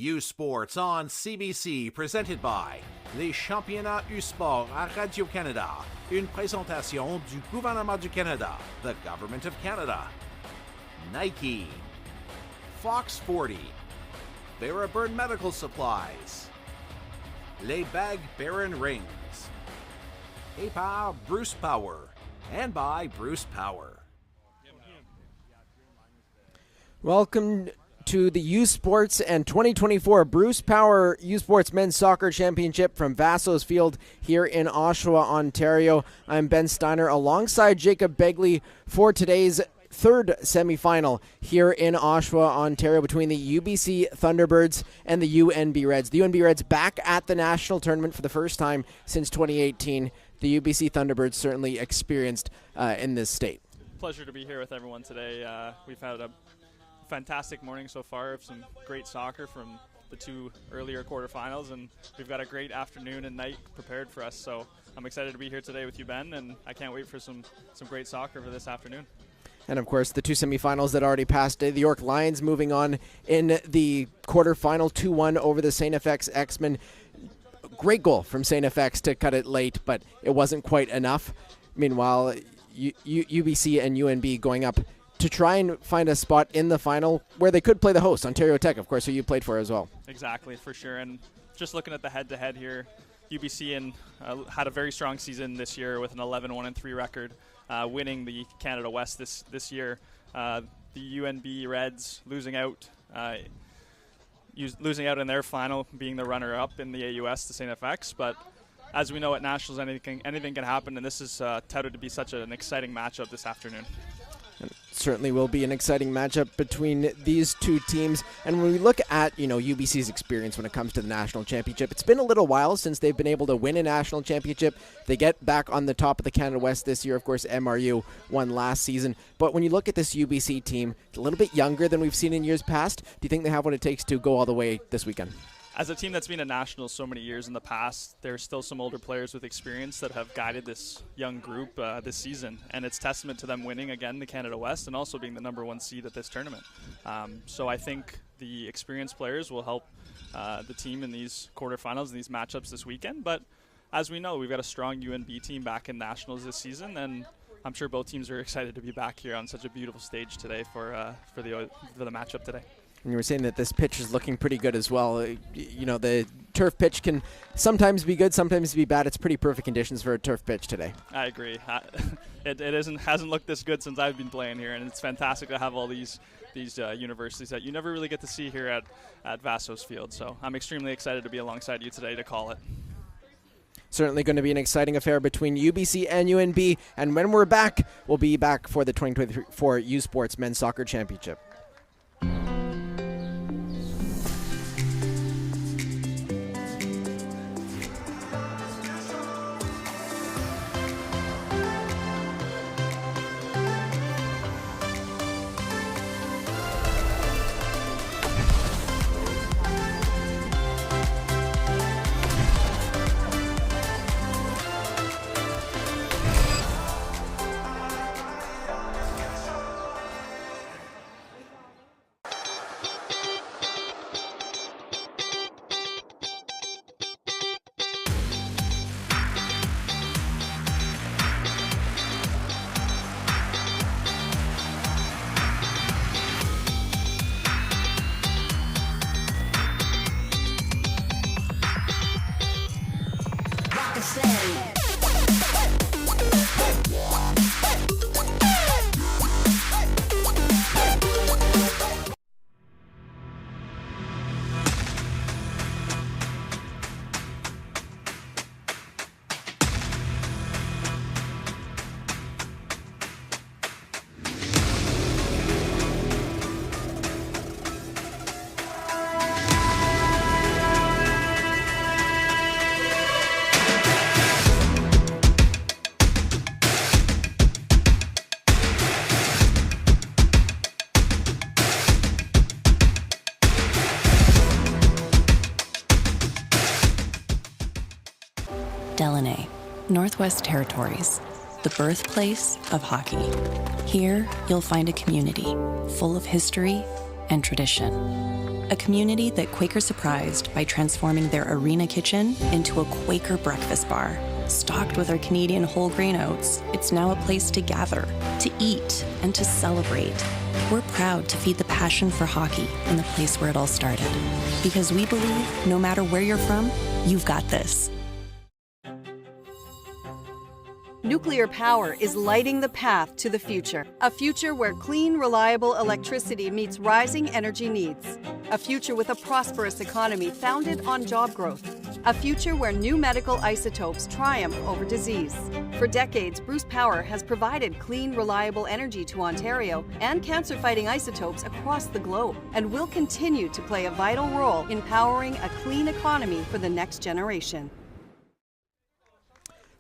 U Sports on CBC, presented by les championnats U Sport à Radio-Canada. Une présentation du gouvernement du Canada, the Government of Canada. Nike, Fox 40, Barabird Medical Supplies, Les Bag Baron Rings, et par Bruce Power, and by Bruce Power. Welcome to the U Sports and 2024 Bruce Power U Sports Men's Soccer Championship from Vaso's Field here in Oshawa, Ontario. I'm Ben Steiner alongside Jacob Begley for today's third semifinal here in Oshawa, Ontario, between the UBC Thunderbirds and the UNB Reds. The UNB Reds back at the national tournament for the first time since 2018. The UBC Thunderbirds certainly experienced in this state. Pleasure to be here with everyone today. We've had a fantastic morning so far of some great soccer from the two earlier quarterfinals, and we've got a great afternoon and night prepared for us. So I'm excited to be here today with you, Ben, and I can't wait for some great soccer for this afternoon. And of course, the two semifinals that already passed, the York Lions moving on in the quarterfinal 2-1 over the St. FX X-Men. Great goal from St. FX to cut it late, but it wasn't quite enough. Meanwhile, UBC and UNB going up to try and find a spot in the final where they could play the host, Ontario Tech, of course, who you played for as well. Exactly, for sure. And just looking at the head-to-head here, UBC had a very strong season this year with an 11-1-3 record, winning the Canada West this year. The UNB Reds losing out in their final, being the runner-up in the AUS to St. FX. But as we know at Nationals, anything can happen, and this is touted to be such an exciting matchup this afternoon. And certainly will be an exciting matchup between these two teams. And when we look at, UBC's experience when it comes to the national championship, it's been a little while since they've been able to win a national championship. They get back on the top of the Canada West this year. Of course, MRU won last season. But when you look at this UBC team, it's a little bit younger than we've seen in years past. Do you think they have what it takes to go all the way this weekend? As a team that's been a national so many years in the past, there's still some older players with experience that have guided this young group this season, and it's testament to them winning again the Canada West and also being the number one seed at this tournament. So I think the experienced players will help the team in these quarterfinals and these matchups this weekend. But as we know, we've got a strong UNB team back in nationals this season, and I'm sure both teams are excited to be back here on such a beautiful stage today for the matchup today. And you were saying that this pitch is looking pretty good as well. The turf pitch can sometimes be good, sometimes be bad. It's pretty perfect conditions for a turf pitch today. I agree. It hasn't looked this good since I've been playing here, and it's fantastic to have all these universities that you never really get to see here at Vaso's Field. So I'm extremely excited to be alongside you today to call it. Certainly going to be an exciting affair between UBC and UNB. And when we're back, we'll be back for the 2024 U Sports Men's Soccer Championship. Delaney, Northwest Territories, the birthplace of hockey. Here, you'll find a community full of history, and tradition. A community that Quaker surprised by transforming their arena kitchen into a Quaker breakfast bar. Stocked with our Canadian whole grain oats, it's now a place to gather, to eat, and to celebrate. We're proud to feed the passion for hockey in the place where it all started. Because we believe, no matter where you're from, you've got this. Nuclear power is lighting the path to the future. A future where clean, reliable electricity meets rising energy needs. A future with a prosperous economy founded on job growth. A future where new medical isotopes triumph over disease. For decades, Bruce Power has provided clean, reliable energy to Ontario and cancer-fighting isotopes across the globe, and will continue to play a vital role in powering a clean economy for the next generation.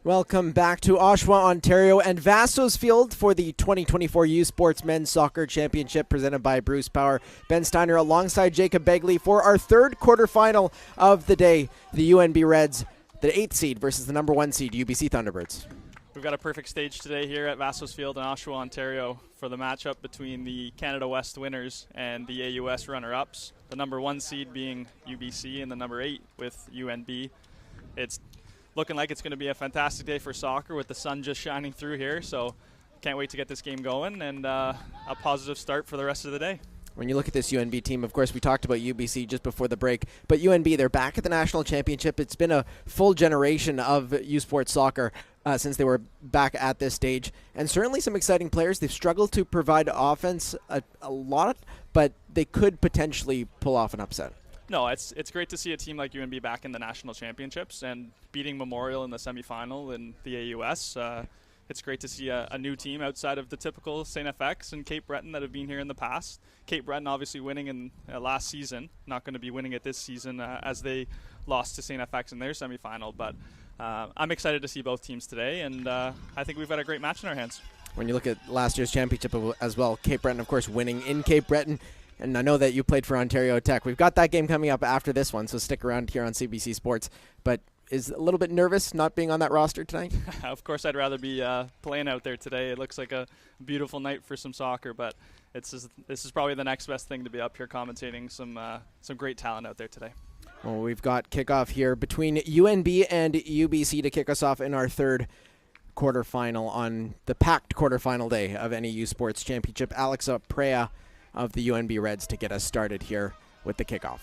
Welcome back to Oshawa, Ontario, and Vaso's field for the 2024 U Sports Men's Soccer Championship presented by Bruce Power. Ben Steiner alongside Jacob Begley for our third quarterfinal of the day. The UNB Reds, the 8th seed versus the number 1 seed, UBC Thunderbirds. We've got a perfect stage today here at Vaso's field in Oshawa, Ontario for the matchup between the Canada West winners and the AUS runner-ups. The number 1 seed being UBC and the number 8 with UNB. It's looking like it's going to be a fantastic day for soccer with the sun just shining through here, so can't wait to get this game going and a positive start for the rest of the day. When you look at this UNB team, of course, we talked about UBC just before the break, but UNB, they're back at the national championship. It's been a full generation of U Sports soccer since they were back at this stage, and certainly some exciting players. They've struggled to provide offense a lot, but they could potentially pull off an upset. No, it's great to see a team like UNB back in the national championships and beating Memorial in the semifinal in the AUS. It's great to see a new team outside of the typical St. FX and Cape Breton that have been here in the past. Cape Breton obviously winning in last season, not going to be winning it this season as they lost to St. FX in their semifinal. But I'm excited to see both teams today, and I think we've got a great match in our hands. When you look at last year's championship as well, Cape Breton, of course, winning in Cape Breton. And I know that you played for Ontario Tech. We've got that game coming up after this one, so stick around here on CBC Sports. But is a little bit nervous not being on that roster tonight? Of course, I'd rather be playing out there today. It looks like a beautiful night for some soccer, but this is probably the next best thing to be up here commentating some great talent out there today. Well, we've got kickoff here between UNB and UBC to kick us off in our third quarterfinal on the packed quarterfinal day of any U Sports Championship. Alexa Prea of the UNB Reds to get us started here with the kickoff.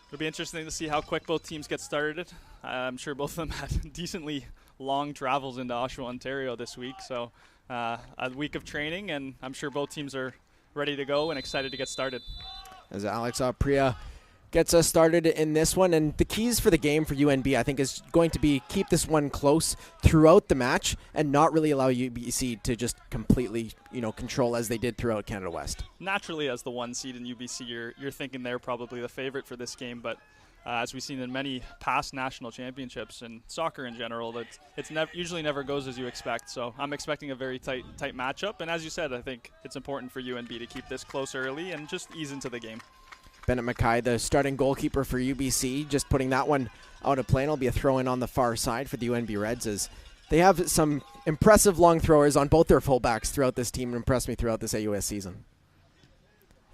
It'll be interesting to see how quick both teams get started. I'm sure both of them had decently long travels into Oshawa, Ontario this week, so a week of training, and I'm sure both teams are ready to go and excited to get started. As Alexa Prea gets us started in this one, and the keys for the game for UNB, I think, is going to be keep this one close throughout the match and not really allow UBC to just completely, control as they did throughout Canada West. Naturally, as the 1 seed in UBC, you're thinking they're probably the favorite for this game, but as we've seen in many past national championships and soccer in general, it's usually never goes as you expect. So I'm expecting a very tight matchup, and as you said, I think it's important for UNB to keep this close early and just ease into the game. Bennett Mackay, the starting goalkeeper for UBC, just putting that one out of play. And it'll be a throw-in on the far side for the UNB Reds, as they have some impressive long throwers on both their fullbacks throughout this team and impressed me throughout this AUS season.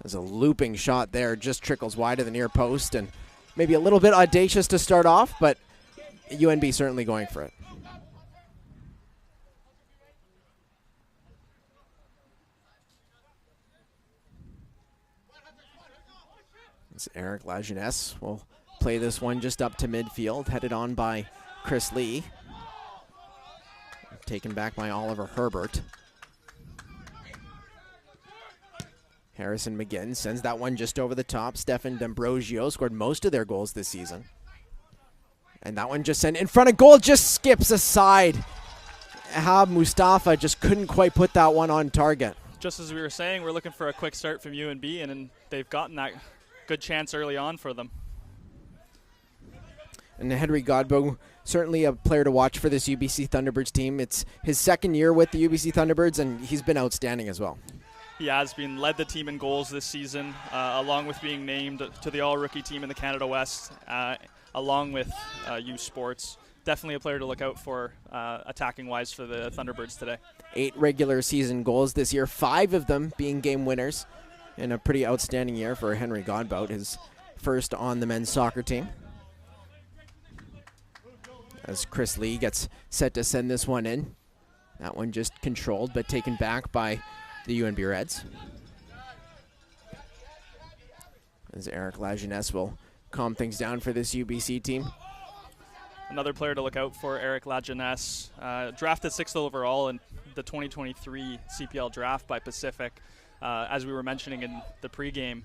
There's a looping shot there, just trickles wide of the near post, and maybe a little bit audacious to start off, but UNB certainly going for it. As Eric Lajeunesse will play this one just up to midfield, headed on by Chris Lee. Taken back by Oliver Herbert. Harrison McGinn sends that one just over the top. Stefan D'Ambrosio scored most of their goals this season. And that one just sent in front of goal, just skips aside. Ahab Mustafa just couldn't quite put that one on target. Just as we were saying, we're looking for a quick start from UNB, and they've gotten that good chance early on for them. And Henry Godbout, certainly a player to watch for this UBC Thunderbirds team. It's his second year with the UBC Thunderbirds, and he's been outstanding as well. He has led the team in goals this season, along with being named to the all-rookie team in the Canada West, along with U Sports. definitely a player to look out for attacking-wise for the Thunderbirds today. 8 regular season goals this year, 5 of them being game winners, in a pretty outstanding year for Henry Godbout, his first on the men's soccer team. As Chris Lee gets set to send this one in. That one just controlled but taken back by the UNB Reds. As Eric Lajeunesse will calm things down for this UBC team. Another player to look out for, Eric Lajeunesse, drafted 6th overall in the 2023 CPL draft by Pacific. As we were mentioning in the pregame,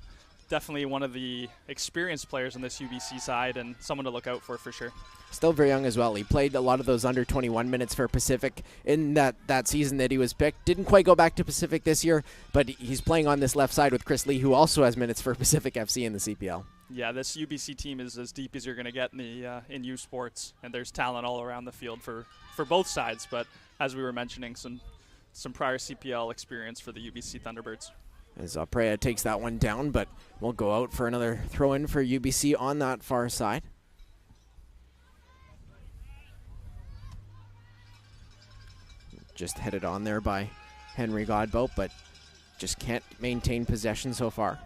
definitely one of the experienced players on this UBC side and someone to look out for sure. Still very young as well. He played a lot of those under 21 minutes for Pacific in that season that he was picked. Didn't quite go back to Pacific this year, but he's playing on this left side with Chris Lee, who also has minutes for Pacific FC in the CPL. Yeah, this UBC team is as deep as you're going to get in U Sports, and there's talent all around the field for both sides. But as we were mentioning, some prior CPL experience for the UBC Thunderbirds. As Oprea takes that one down, but we'll go out for another throw-in for UBC on that far side. Just headed on there by Henry Godbout, but just can't maintain possession so far.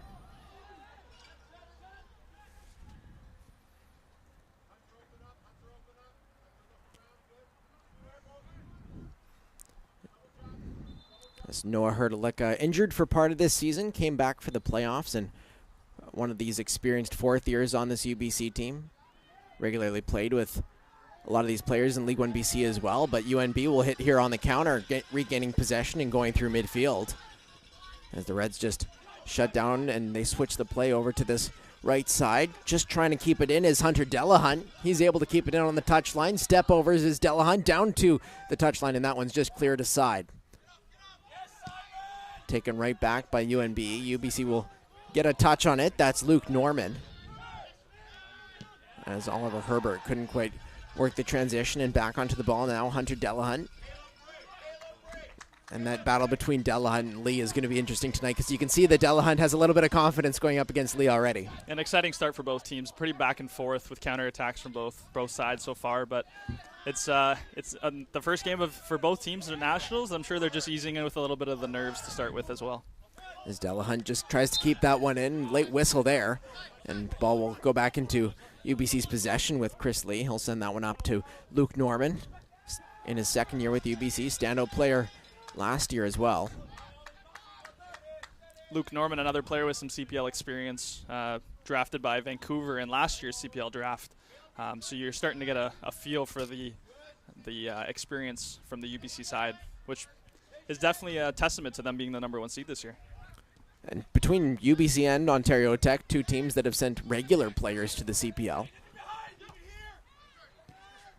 As Noah Hrdlicka, injured for part of this season, came back for the playoffs, and one of these experienced fourth years on this UBC team. Regularly played with a lot of these players in League 1 BC as well, but UNB will hit here on the counter, regaining possession and going through midfield. As the Reds just shut down and they switch the play over to this right side. Just trying to keep it in is Hunter Delahunt. He's able to keep it in on the touchline. Step overs is Delahunt down to the touchline, and that one's just cleared aside. Taken right back by UNB. UBC will get a touch on it. That's Luke Norman. As Oliver Herbert couldn't quite work the transition, and back onto the ball now, Hunter Delahunt. And that battle between Delahunt and Lee is going to be interesting tonight, because you can see that Delahunt has a little bit of confidence going up against Lee already. An exciting start for both teams. Pretty back and forth with counterattacks from both sides so far, but it's the first game for both teams at Nationals. I'm sure they're just easing in with a little bit of the nerves to start with as well. As Delahunt just tries to keep that one in. Late whistle there. And the ball will go back into UBC's possession with Chris Lee. He'll send that one up to Luke Norman in his second year with UBC. Standout player last year as well. Luke Norman, another player with some CPL experience, drafted by Vancouver in last year's CPL draft. So you're starting to get a feel for the experience from the UBC side, which is definitely a testament to them being the #1 seed this year. And between UBC and Ontario Tech, two teams that have sent regular players to the CPL.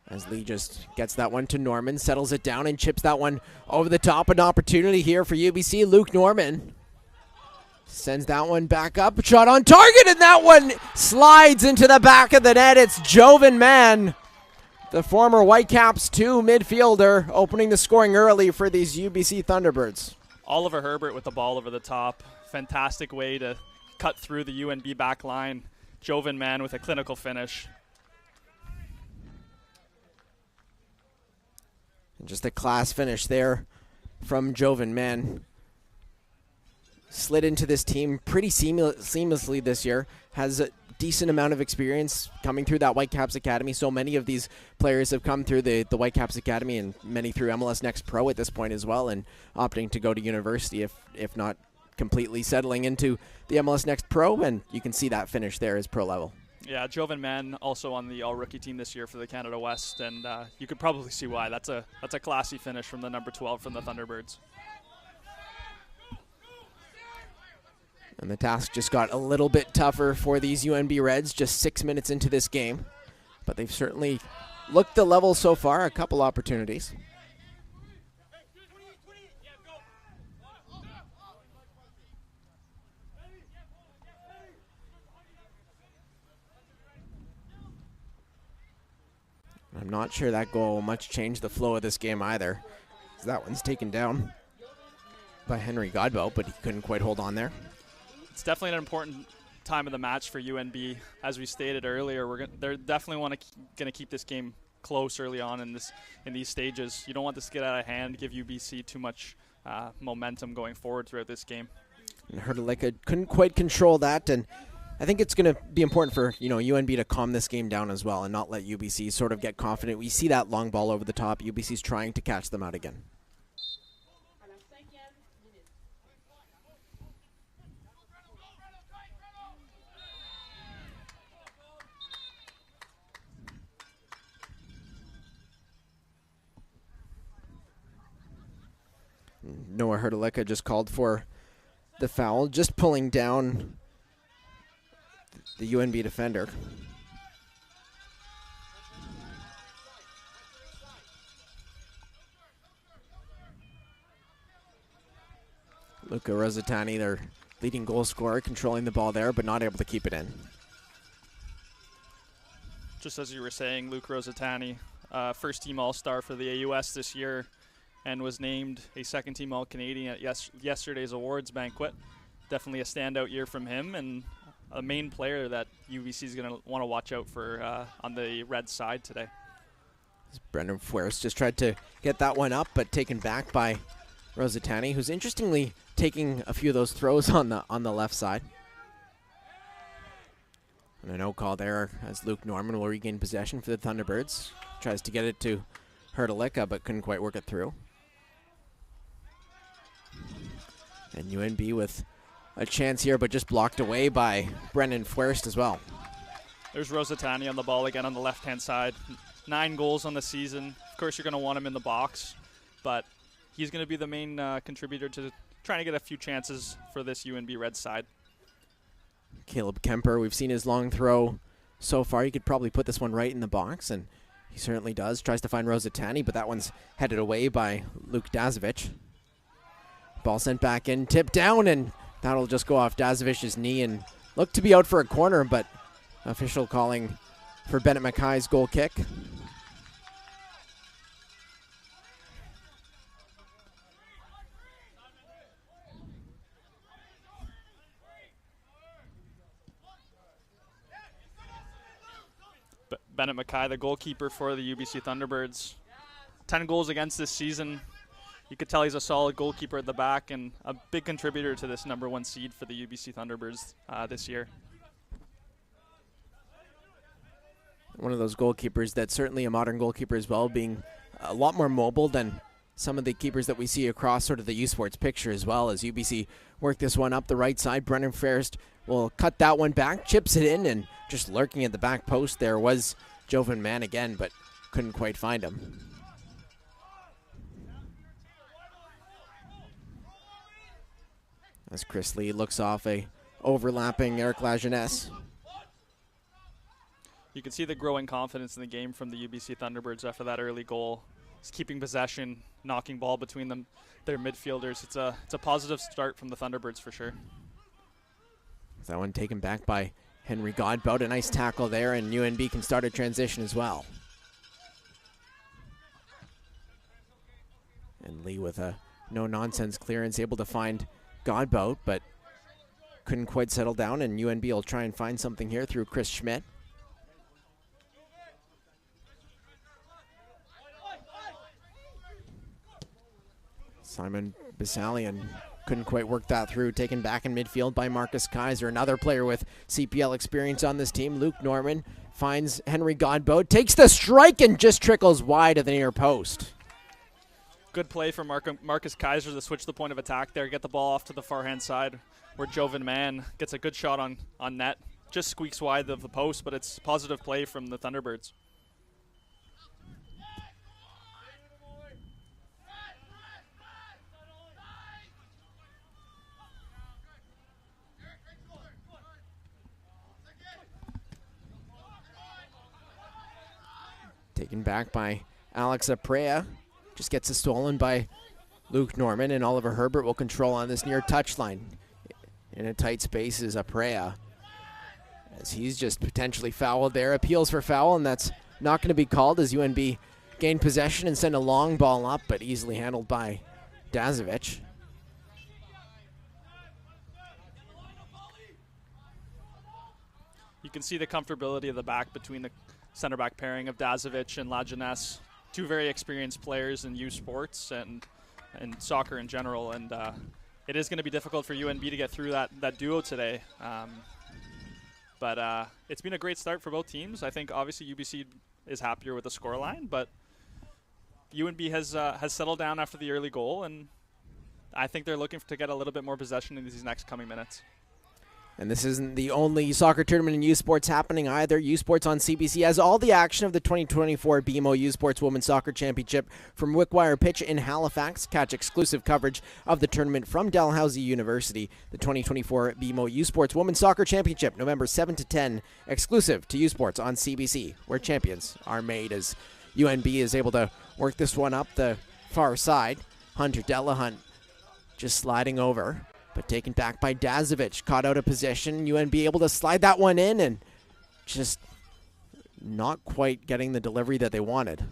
As Lee just gets that one to Norman, settles it down and chips that one over the top. An opportunity here for UBC. Luke Norman sends that one back up. Shot on target, and that one slides into the back of the net. It's Jovan Mann, the former Whitecaps 2 midfielder, opening the scoring early for these UBC Thunderbirds. Oliver Herbert with the ball over the top. Fantastic way to cut through the UNB back line. Jovan Mann with a clinical finish. And just a class finish there from Jovan Mann. Slid into this team pretty seamlessly this year. Has a decent amount of experience coming through that Whitecaps Academy. So many of these players have come through the Whitecaps Academy, and many through MLS Next Pro at this point as well, and opting to go to university if not completely settling into the MLS Next Pro, and you can see that finish there as pro level. Yeah, Jovan Mann also on the all-rookie team this year for the Canada West, and you could probably see why. That's a classy finish from the number 12 from the Thunderbirds. And the task just got a little bit tougher for these UNB Reds just 6 minutes into this game. But they've certainly looked the level so far, a couple opportunities. I'm not sure that goal will much change the flow of this game either. That one's taken down by Henry Godbout, but he couldn't quite hold on there. It's definitely an important time of the match for UNB. As we stated earlier, they're definitely going to keep this game close early on in these stages. You don't want this to get out of hand, give UBC too much momentum going forward throughout this game. And Hrdlicka couldn't quite control that, and I think it's going to be important for UNB to calm this game down as well and not let UBC sort of get confident. We see that long ball over the top. UBC's trying to catch them out again. Noah Hrdlicka just called for the foul, just pulling down the UNB defender. Luca Rosatani, their leading goal scorer, controlling the ball there, but not able to keep it in. Just as you were saying, Luke Rosatani, first-team All-Star for the AUS this year, and was named a second-team All-Canadian at yesterday's awards banquet. Definitely a standout year from him, and a main player that UBC is going to want to watch out for on the red side today. Brendan Fuerst just tried to get that one up, but taken back by Rosatani, who's interestingly taking a few of those throws on the left side. And a no call there as Luke Norman will regain possession for the Thunderbirds. Tries to get it to Hrdlicka, but couldn't quite work it through. And UNB with a chance here, but just blocked away by Brendan Fuerst as well. There's Rosatani on the ball again on the left-hand side. 9 goals on the season. Of course, you're going to want him in the box, but he's going to be the main contributor to trying to get a few chances for this UNB red side. Caleb Kemper, we've seen his long throw so far. He could probably put this one right in the box, and he certainly does. Tries to find Rosatani, but that one's headed away by Luke Dazovic. Ball sent back in, tipped down, and that'll just go off Dazovic's knee and look to be out for a corner, but official calling for Bennett Mackay's goal kick. Bennett Mackay, the goalkeeper for the UBC Thunderbirds. 10 goals against this season. You could tell he's a solid goalkeeper at the back and a big contributor to this #1 seed for the UBC Thunderbirds this year. One of those goalkeepers that's certainly a modern goalkeeper as well, being a lot more mobile than some of the keepers that we see across sort of the U Sports picture as well. As UBC work this one up the right side, Brendan Fuerst will cut that one back, chips it in, and just lurking at the back post there was Jovan Mann again, but couldn't quite find him. As Chris Lee looks off a overlapping Eric Lajeunesse. You can see the growing confidence in the game from the UBC Thunderbirds after that early goal. It's keeping possession, knocking ball between them, their midfielders. It's a positive start from the Thunderbirds for sure. That one taken back by Henry Godbout. A nice tackle there, and UNB can start a transition as well. And Lee with a no-nonsense clearance, able to find Godbout, but couldn't quite settle down, and UNB will try and find something here through Chris Schmidt. Simon Bisalian couldn't quite work that through, taken back in midfield by Marcus Kaiser, another player with CPL experience on this team. Luke Norman finds Henry Godbout, takes the strike and just trickles wide of the near post. Good play from Marcus Kaiser to switch the point of attack there, get the ball off to the far-hand side where Jovan Mann gets a good shot on net. Just squeaks wide of the post, but it's positive play from the Thunderbirds. Taken back by Alex Aprea. Just gets it stolen by Luke Norman, and Oliver Herbert will control on this near touchline. In a tight space is Aprea, as he's just potentially fouled there. Appeals for foul, and that's not going to be called as UNB gain possession and send a long ball up, but easily handled by Dazovic. You can see the comfortability of the back between center back pairing of Dazovic and Lajeunesse, two very experienced players in youth sports and soccer in general. And it is going to be difficult for UNB to get through that duo today. But it's been a great start for both teams. I think obviously UBC is happier with the scoreline, but UNB has settled down after the early goal, and I think they're looking to get a little bit more possession in these next coming minutes. And this isn't the only soccer tournament in U Sports happening either. U Sports on CBC has all the action of the 2024 BMO U Sports Women's Soccer Championship from Wickwire Pitch in Halifax. Catch exclusive coverage of the tournament from Dalhousie University. The 2024 BMO U Sports Women's Soccer Championship, November 7 to 10, exclusive to U Sports on CBC, where champions are made, as UNB is able to work this one up the far side. Hunter Delahunt just sliding over, but taken back by Dazovic. Caught out of position. UNB able to slide that one in and just not quite getting the delivery that they wanted.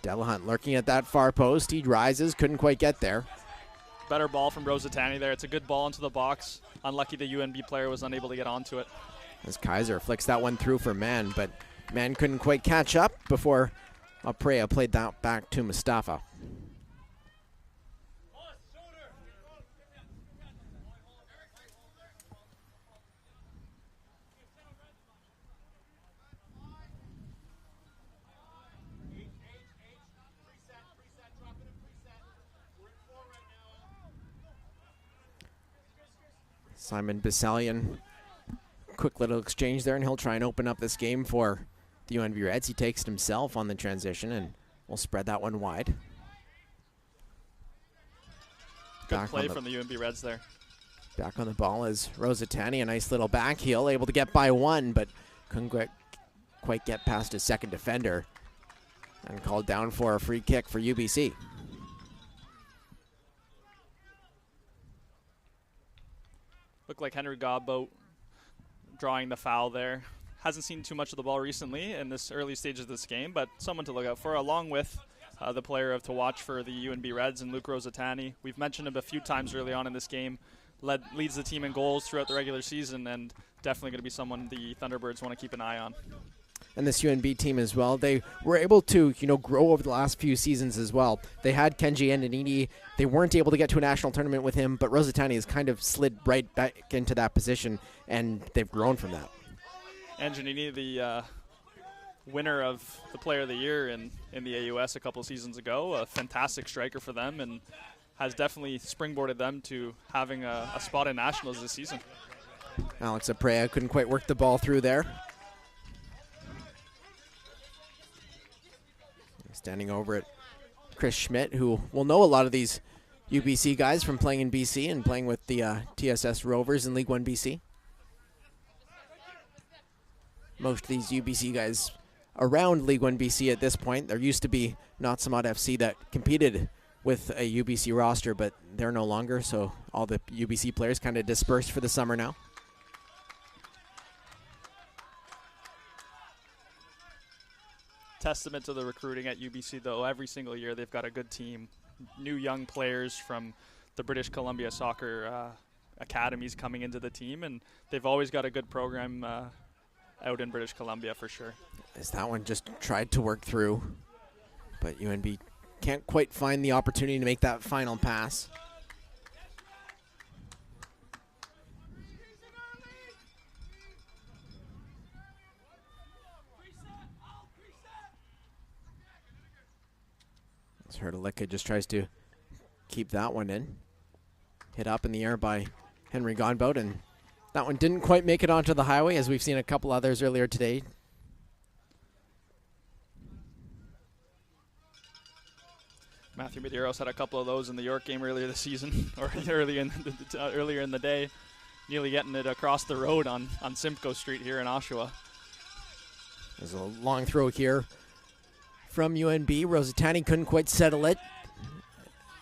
Delahunt lurking at that far post. He rises, couldn't quite get there. Better ball from Rosatani there. It's a good ball into the box. Unlucky the UNB player was unable to get onto it. As Kaiser flicks that one through for Mann, but Mann couldn't quite catch up before Aprea played that back to Mustafa. Simon Bissalian, quick little exchange there, and he'll try and open up this game for the UNB Reds. He takes it himself on the transition, and we'll spread that one wide. Good play from the UNB Reds there. Back on the ball is Rosatani, a nice little back heel, able to get by one, but couldn't quite get past his second defender, and called down for a free kick for UBC. Looked like Henry Godbout drawing the foul there. Hasn't seen too much of the ball recently in this early stage of this game, but someone to look out for, along with the player to watch for the UNB Reds and Luke Rosatani. We've mentioned him a few times early on in this game. Leads the team in goals throughout the regular season, and definitely going to be someone the Thunderbirds want to keep an eye on. And this UNB team as well, they were able to, grow over the last few seasons as well. They had Kenji Andanini. They weren't able to get to a national tournament with him, but Rosatani has kind of slid right back into that position, and they've grown from that. Andanini, the winner of the Player of the Year in the AUS a couple seasons ago, a fantastic striker for them, and has definitely springboarded them to having a spot in nationals this season. Alex Aprea couldn't quite work the ball through there. Standing over at Chris Schmidt, who will know a lot of these UBC guys from playing in BC and playing with the TSS Rovers in League 1 BC. Most of these UBC guys around League 1 BC at this point. There used to be Notsamot FC that competed with a UBC roster, but they're no longer, so all the UBC players kind of dispersed for the summer now. Testament to the recruiting at UBC, though. Every single year they've got a good team. New young players from the British Columbia soccer academies coming into the team, and they've always got a good program out in British Columbia for sure. As that one just tried to work through, but UNB can't quite find the opportunity to make that final pass. Herdalika just tries to keep that one in. Hit up in the air by Henry Godbout, and that one didn't quite make it onto the highway, as we've seen a couple others earlier today. Matthew Medeiros had a couple of those in the York game earlier this season, or earlier in the day, nearly getting it across the road on Simcoe Street here in Oshawa. There's a long throw here from UNB. Rosatani couldn't quite settle it,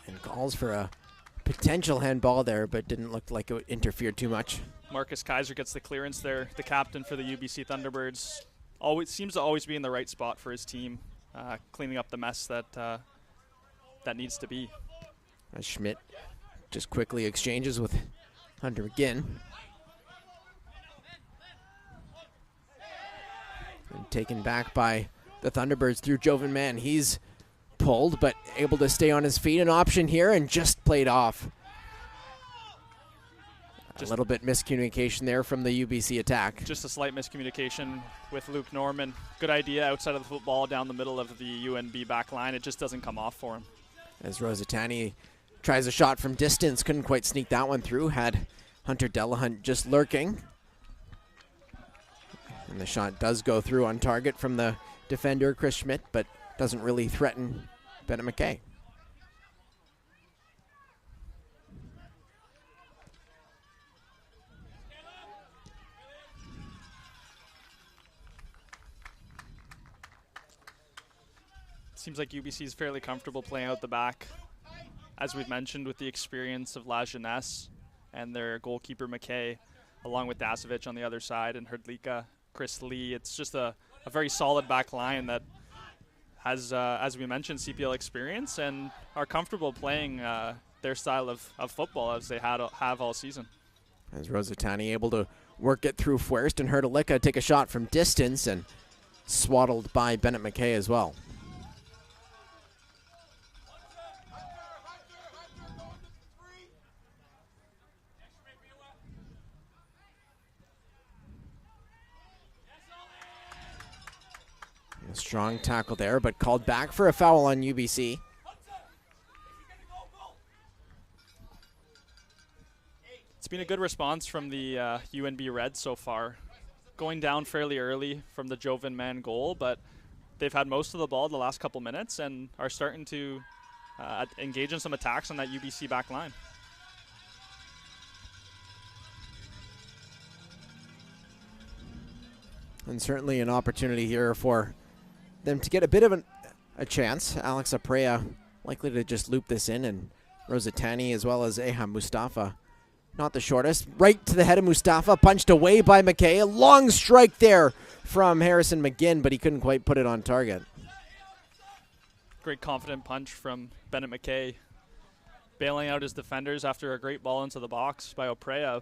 and calls for a potential handball there, but didn't look like it interfered too much. Marcus Kaiser gets the clearance there, the captain for the UBC Thunderbirds. Seems to always be in the right spot for his team, cleaning up the mess that needs to be. As Schmidt just quickly exchanges with Hunter again. And taken back by the Thunderbirds through Jovan Mann. He's pulled, but able to stay on his feet. An option here and just played off. Just a little bit miscommunication there from the UBC attack. Just a slight miscommunication with Luke Norman. Good idea outside of the football down the middle of the UNB back line. It just doesn't come off for him. As Rosatani tries a shot from distance, couldn't quite sneak that one through. Had Hunter Delahunt just lurking. And the shot does go through on target from the defender, Chris Schmidt, but doesn't really threaten Bennett McKay. Seems like UBC is fairly comfortable playing out the back. As we've mentioned, with the experience of La Jeunesse and their goalkeeper McKay, along with Dasovic on the other side and Hrdlika, Chris Lee. It's just a very solid back line that has, as we mentioned, CPL experience and are comfortable playing their style of football as they have all season. As Rosatani able to work it through first, and Hrdlika take a shot from distance and swaddled by Bennett McKay as well. A strong tackle there, but called back for a foul on UBC. It's been a good response from the UNB Reds so far. Going down fairly early from the Jovan Mann goal, but they've had most of the ball the last couple minutes and are starting to engage in some attacks on that UBC back line. And certainly an opportunity here for them to get a bit of a chance. Alex Aprea likely to just loop this in, and Rosatani as well as Eham Mustafa. Not the shortest. Right to the head of Mustafa, punched away by McKay. A long strike there from Harrison McGinn, but he couldn't quite put it on target. Great confident punch from Bennett McKay, bailing out his defenders after a great ball into the box by Aprea,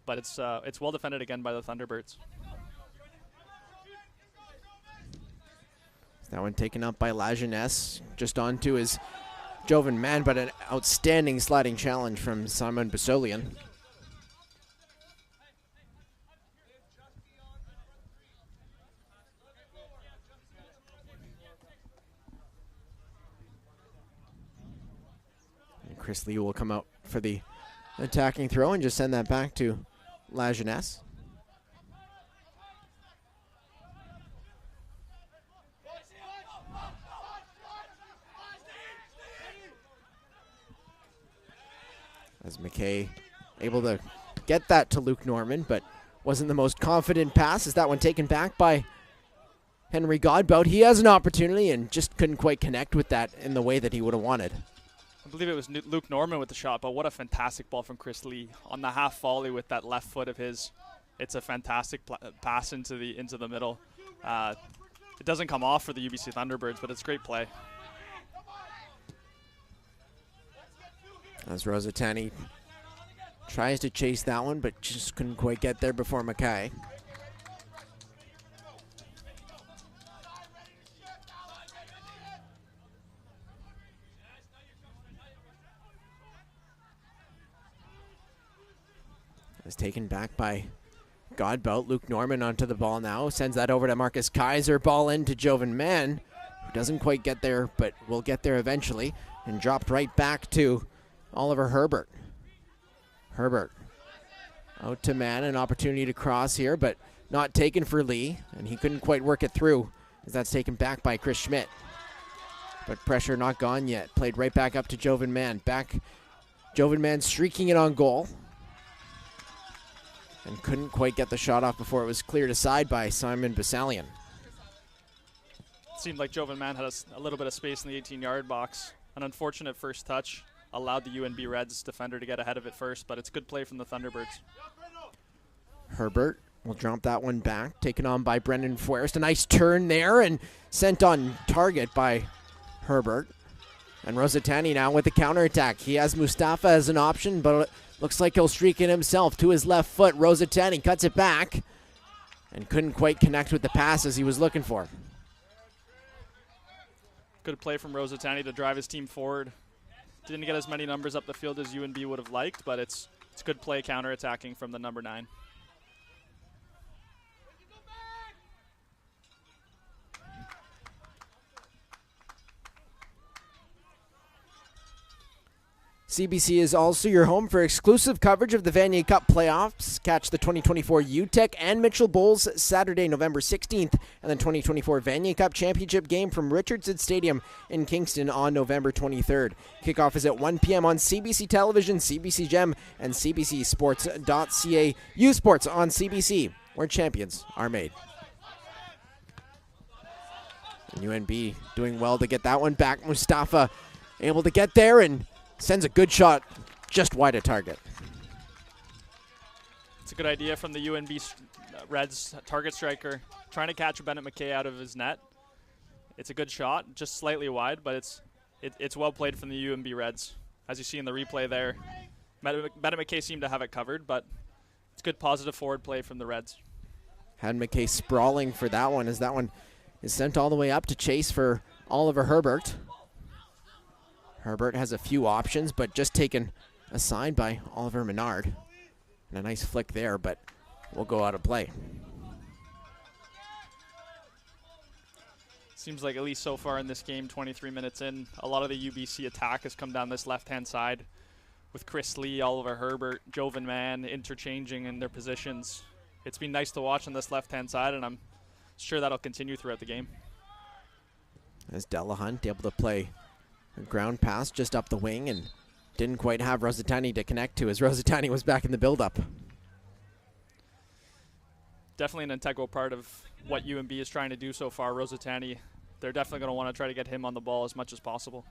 but it's well defended again by the Thunderbirds. That one taken up by La Jeunesse, just onto his Jovan Mann, but an outstanding sliding challenge from Simon Basolian. And Chris Lee will come out for the attacking throw and just send that back to La Jeunesse. As McKay able to get that to Luke Norman, but wasn't the most confident pass. As that one taken back by Henry Godbout. He has an opportunity and just couldn't quite connect with that in the way that he would have wanted. I believe it was Luke Norman with the shot, but what a fantastic ball from Chris Lee on the half volley with that left foot of his. It's a fantastic pass into the middle. It doesn't come off for the UBC Thunderbirds, but it's great play. As Rosatani tries to chase that one, but just couldn't quite get there before McKay. It's taken back by Godbout. Luke Norman onto the ball now. Sends that over to Marcus Kaiser. Ball into Jovan Mann, who doesn't quite get there, but will get there eventually. And dropped right back to Oliver Herbert. Herbert out to Mann, an opportunity to cross here, but not taken for Lee, and he couldn't quite work it through as that's taken back by Chris Schmidt. But pressure not gone yet. Played right back up to Jovan Mann. Jovan Mann streaking it on goal. And couldn't quite get the shot off before it was cleared aside by Simon Basalian. It seemed like Jovan Mann had a little bit of space in the 18-yard box. An unfortunate first touch allowed the UNB Reds defender to get ahead of it first, but it's good play from the Thunderbirds. Herbert will drop that one back, taken on by Brendan Fuerst. A nice turn there and sent on target by Herbert. And Rosatani now with the counterattack. He has Mustafa as an option, but it looks like he'll streak it himself to his left foot. Rosatani cuts it back and couldn't quite connect with the passes he was looking for. Good play from Rosatani to drive his team forward. Didn't get as many numbers up the field as UNB would have liked, but it's good play counterattacking from the number 9. CBC is also your home for exclusive coverage of the Vanier Cup playoffs. Catch the 2024 UTEC and Mitchell Bowls Saturday, November 16th, and the 2024 Vanier Cup Championship game from Richardson Stadium in Kingston on November 23rd. Kickoff is at 1 p.m. on CBC Television, CBC Gem, and CBCSports.ca. U Sports on CBC, where champions are made. And UNB doing well to get that one back. Mustafa able to get there and sends a good shot just wide of target. It's a good idea from the UNB Reds target striker, trying to catch Bennett McKay out of his net. It's a good shot, just slightly wide, but it's well played from the UNB Reds. As you see in the replay there, Bennett McKay seemed to have it covered, but it's good positive forward play from the Reds. Had McKay sprawling for that one, as that one is sent all the way up to chase for Oliver Herbert. Herbert has a few options, but just taken aside by Oliver Menard. And a nice flick there, but will go out of play. Seems like at least so far in this game, 23 minutes in, a lot of the UBC attack has come down this left-hand side with Chris Lee, Oliver Herbert, Jovan Mann interchanging in their positions. It's been nice to watch on this left-hand side, and I'm sure that'll continue throughout the game. As Delahunt able to play a ground pass just up the wing and didn't quite have Rosatani to connect to as Rosatani was back in the build-up. Definitely an integral part of what UNB is trying to do so far. Rosatani, they're definitely going to want to try to get him on the ball as much as possible.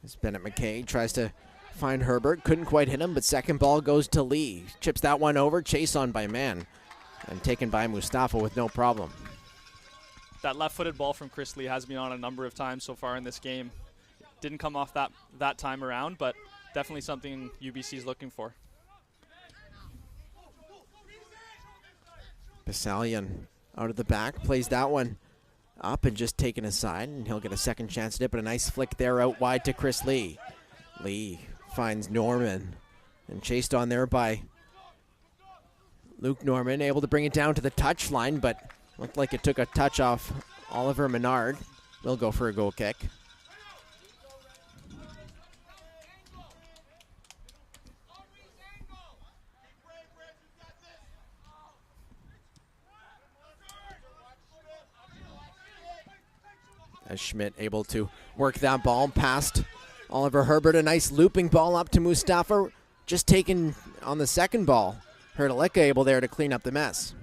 As Bennett McKay tries to find Herbert, couldn't quite hit him, but second ball goes to Lee. Chips that one over, chase on by Mann. And taken by Mustafa with no problem. That left-footed ball from Chris Lee has been on a number of times so far in this game. Didn't come off that time around, but definitely something UBC is looking for. Basalian out of the back, plays that one up and just taken aside, and he'll get a second chance at it, but a nice flick there out wide to Chris Lee. Lee finds Norman and chased on there by Luke Norman, able to bring it down to the touch line, but looked like it took a touch off Oliver Menard. Will go for a goal kick. As Schmidt able to work that ball past Oliver Herbert. A nice looping ball up to Mustafa, just taken on the second ball. Hrdlicka able there to clean up the mess.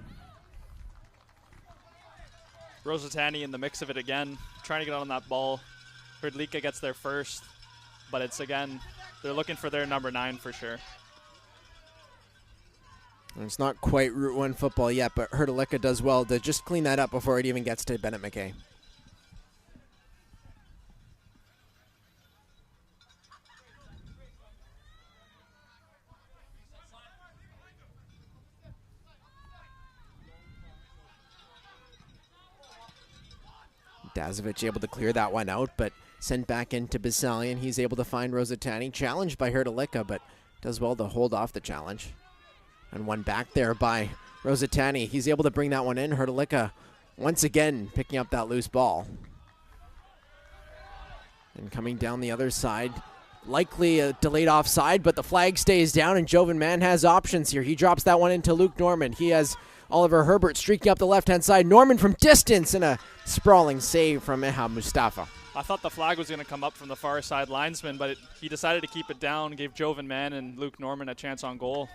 Rosatani in the mix of it again, trying to get on that ball. Hrdlicka gets there first, but it's again, they're looking for their number 9 for sure. And it's not quite Route 1 football yet, but Hrdlicka does well to just clean that up before it even gets to Bennett McKay. Dazovic able to clear that one out, but sent back into Basalian. He's able to find Rosatani, challenged by Hrdlicka, but does well to hold off the challenge. And one back there by Rosatani. He's able to bring that one in. Hrdlicka once again picking up that loose ball. And coming down the other side, likely a delayed offside, but the flag stays down, and Jovan Mann has options here. He drops that one into Luke Norman. He has Oliver Herbert streaking up the left-hand side. Norman from distance, and a sprawling save from Ehab Mustafa. I thought the flag was going to come up from the far side linesman, but he decided to keep it down, gave Jovan Mann and Luke Norman a chance on goal.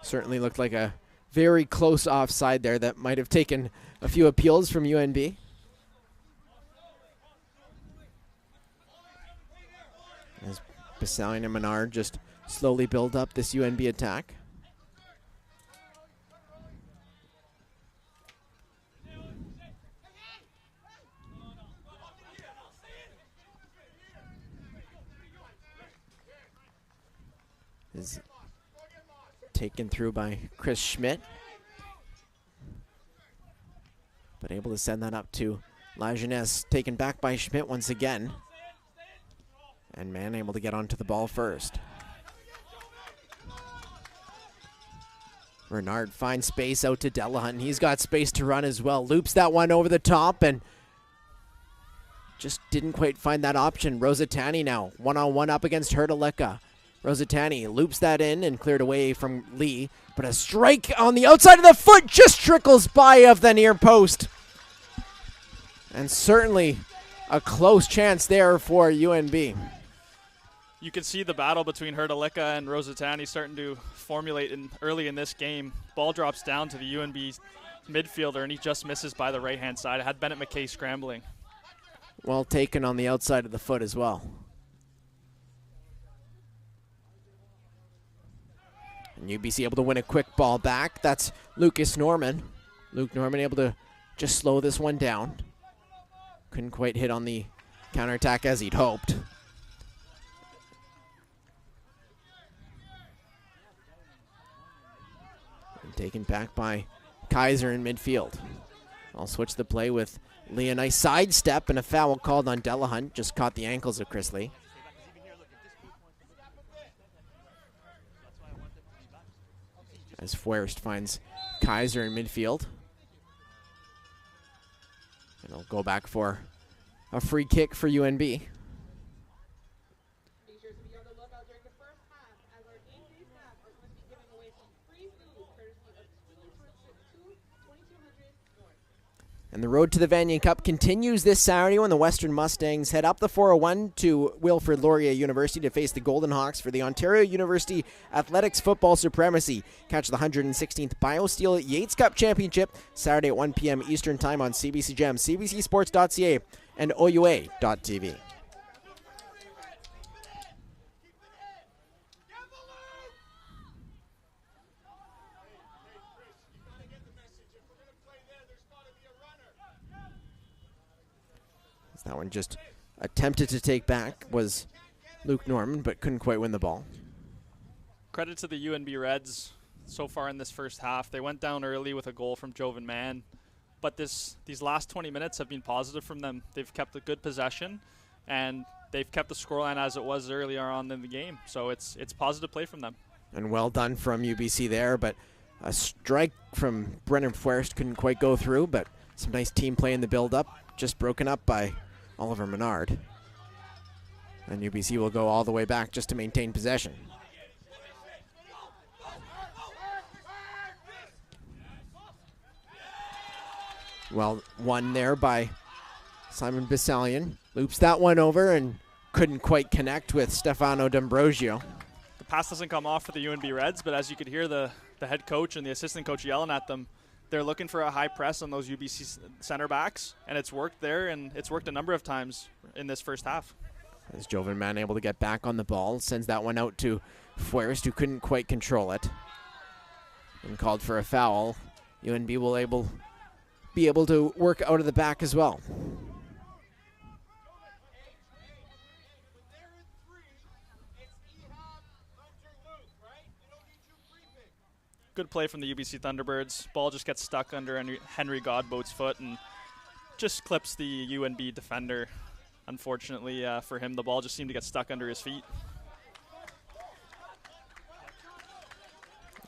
Certainly looked like a very close offside there that might have taken a few appeals from UNB. As Basalian and Menard just slowly build up this UNB attack. is taken through by Chris Schmidt. But able to send that up to Lajeunesse, taken back by Schmidt once again. And Mann able to get onto the ball first. Renard finds space out to Delahunt. He's got space to run as well. Loops that one over the top and just didn't quite find that option. Rosatani now one-on-one up against Hrdlicka. Rosatani loops that in and cleared away from Lee. But a strike on the outside of the foot just trickles by of the near post. And certainly a close chance there for UNB. You can see the battle between Hrdlicka and Rosatani starting to formulate early in this game. Ball drops down to the UNB midfielder, and he just misses by the right-hand side. It had Bennett McKay scrambling. Well taken on the outside of the foot as well. And UBC able to win a quick ball back. That's Lucas Norman. Luke Norman able to just slow this one down. Couldn't quite hit on the counterattack as he'd hoped. And taken back by Kaiser in midfield. I'll switch the play with Lee. A nice sidestep and a foul called on Delahunt. Just caught the ankles of Chris Lee. As Fuerst finds Kaiser in midfield. And it'll go back for a free kick for UNB. And the road to the Vanian Cup continues this Saturday when the Western Mustangs head up the 401 to Wilfrid Laurier University to face the Golden Hawks for the Ontario University Athletics Football Supremacy. Catch the 116th BioSteel Yates Cup Championship Saturday at 1 p.m. Eastern Time on CBC Gem, cbcsports.ca, and OUA.tv. That one just attempted to take back was Luke Norman, but couldn't quite win the ball. Credit to the UNB Reds so far in this first half. They went down early with a goal from Jovan Mann, but these last 20 minutes have been positive from them. They've kept a good possession, and they've kept the scoreline as it was earlier on in the game. So it's positive play from them. And well done from UBC there, but a strike from Brennan Fuerst couldn't quite go through, but some nice team play in the build-up, just broken up by Oliver Menard. And UBC will go all the way back just to maintain possession. Well, won there by Simon Bisalian. Loops that one over and couldn't quite connect with Stefano D'Ambrosio. The pass doesn't come off for the UNB Reds, but as you could hear the head coach and the assistant coach yelling at them, they're looking for a high press on those UBC center backs, and it's worked there, and it's worked a number of times in this first half. As Jovan Mann able to get back on the ball, sends that one out to Fuerst, who couldn't quite control it, and called for a foul. UNB will be able to work out of the back as well. Good play from the UBC Thunderbirds. Ball just gets stuck under Henry Godboat's foot and just clips the UNB defender. Unfortunately for him, the ball just seemed to get stuck under his feet.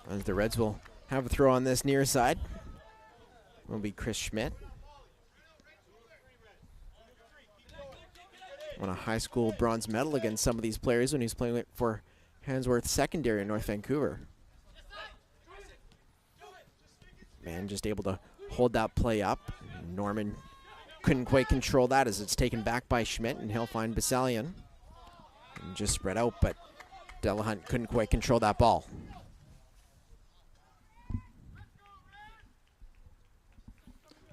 As the Reds will have a throw on this near side. Will be Chris Schmidt. Won a high school bronze medal against some of these players when he was playing for Hansworth Secondary in North Vancouver. Man just able to hold that play up. Norman couldn't quite control that as it's taken back by Schmidt, and he'll find Bisalian. And just spread out, but Delahunt couldn't quite control that ball.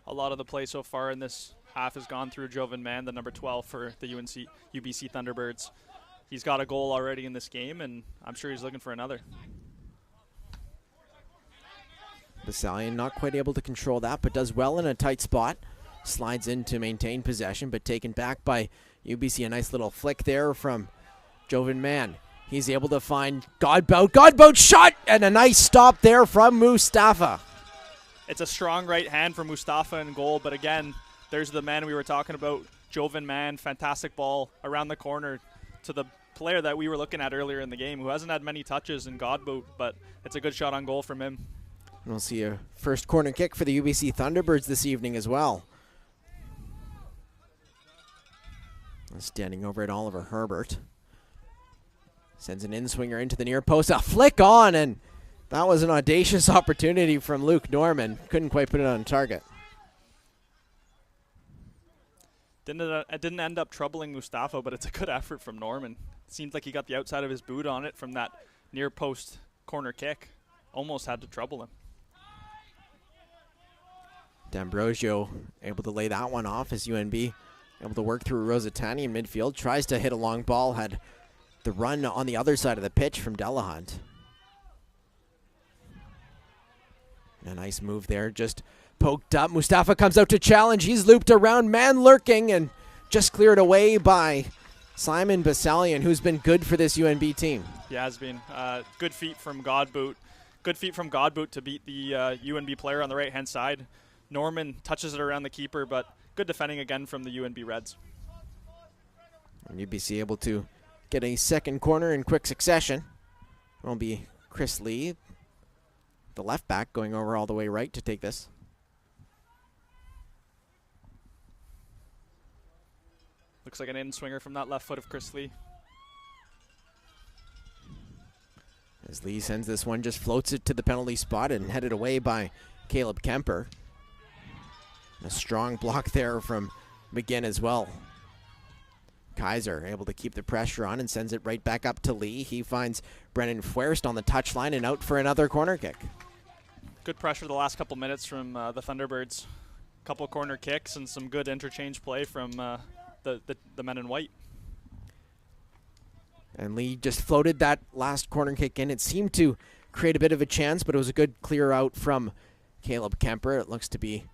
A lot of the play so far in this half has gone through Jovan Mann, the number 12 for the UBC Thunderbirds. He's got a goal already in this game, and I'm sure he's looking for another. Bisalian not quite able to control that, but does well in a tight spot. Slides in to maintain possession, but taken back by UBC. A nice little flick there from Jovan Mann. He's able to find Godbout. Godbout shot, and a nice stop there from Mustafa. It's a strong right hand for Mustafa in goal, but again, there's the man we were talking about, Joven Man. Fantastic ball around the corner to the player that we were looking at earlier in the game, who hasn't had many touches in Godbout, but it's a good shot on goal from him. We'll see a first corner kick for the UBC Thunderbirds this evening as well. Standing over at Oliver Herbert. Sends an in-swinger into the near post. A flick on, and that was an audacious opportunity from Luke Norman. Couldn't quite put it on target. It didn't end up troubling Mustafa, but it's a good effort from Norman. It seemed like he got the outside of his boot on it from that near post corner kick. Almost had to trouble him. D'Ambrosio able to lay that one off as UNB able to work through Rosatani in midfield. Tries to hit a long ball. Had the run on the other side of the pitch from Delahunt. A nice move there. Just poked up. Mustafa comes out to challenge. He's looped around. Man lurking and just cleared away by Simon Basalian, who's been good for this UNB team. Yeah, has been. Good feet from Godbout. Good feet from Godbout to beat the UNB player on the right-hand side. Norman touches it around the keeper, but good defending again from the UNB Reds. And UBC able to get a second corner in quick succession. It'll be Chris Lee, the left back, going over all the way right to take this. Looks like an in-swinger from that left foot of Chris Lee. As Lee sends this one, just floats it to the penalty spot and headed away by Caleb Kemper. A strong block there from McGinn as well. Kaiser able to keep the pressure on and sends it right back up to Lee. He finds Brennan Fuerst on the touchline and out for another corner kick. Good pressure the last couple minutes from the Thunderbirds. Couple corner kicks and some good interchange play from the men in white. And Lee just floated that last corner kick in. It seemed to create a bit of a chance, but it was a good clear out from Caleb Kemper. It looks to be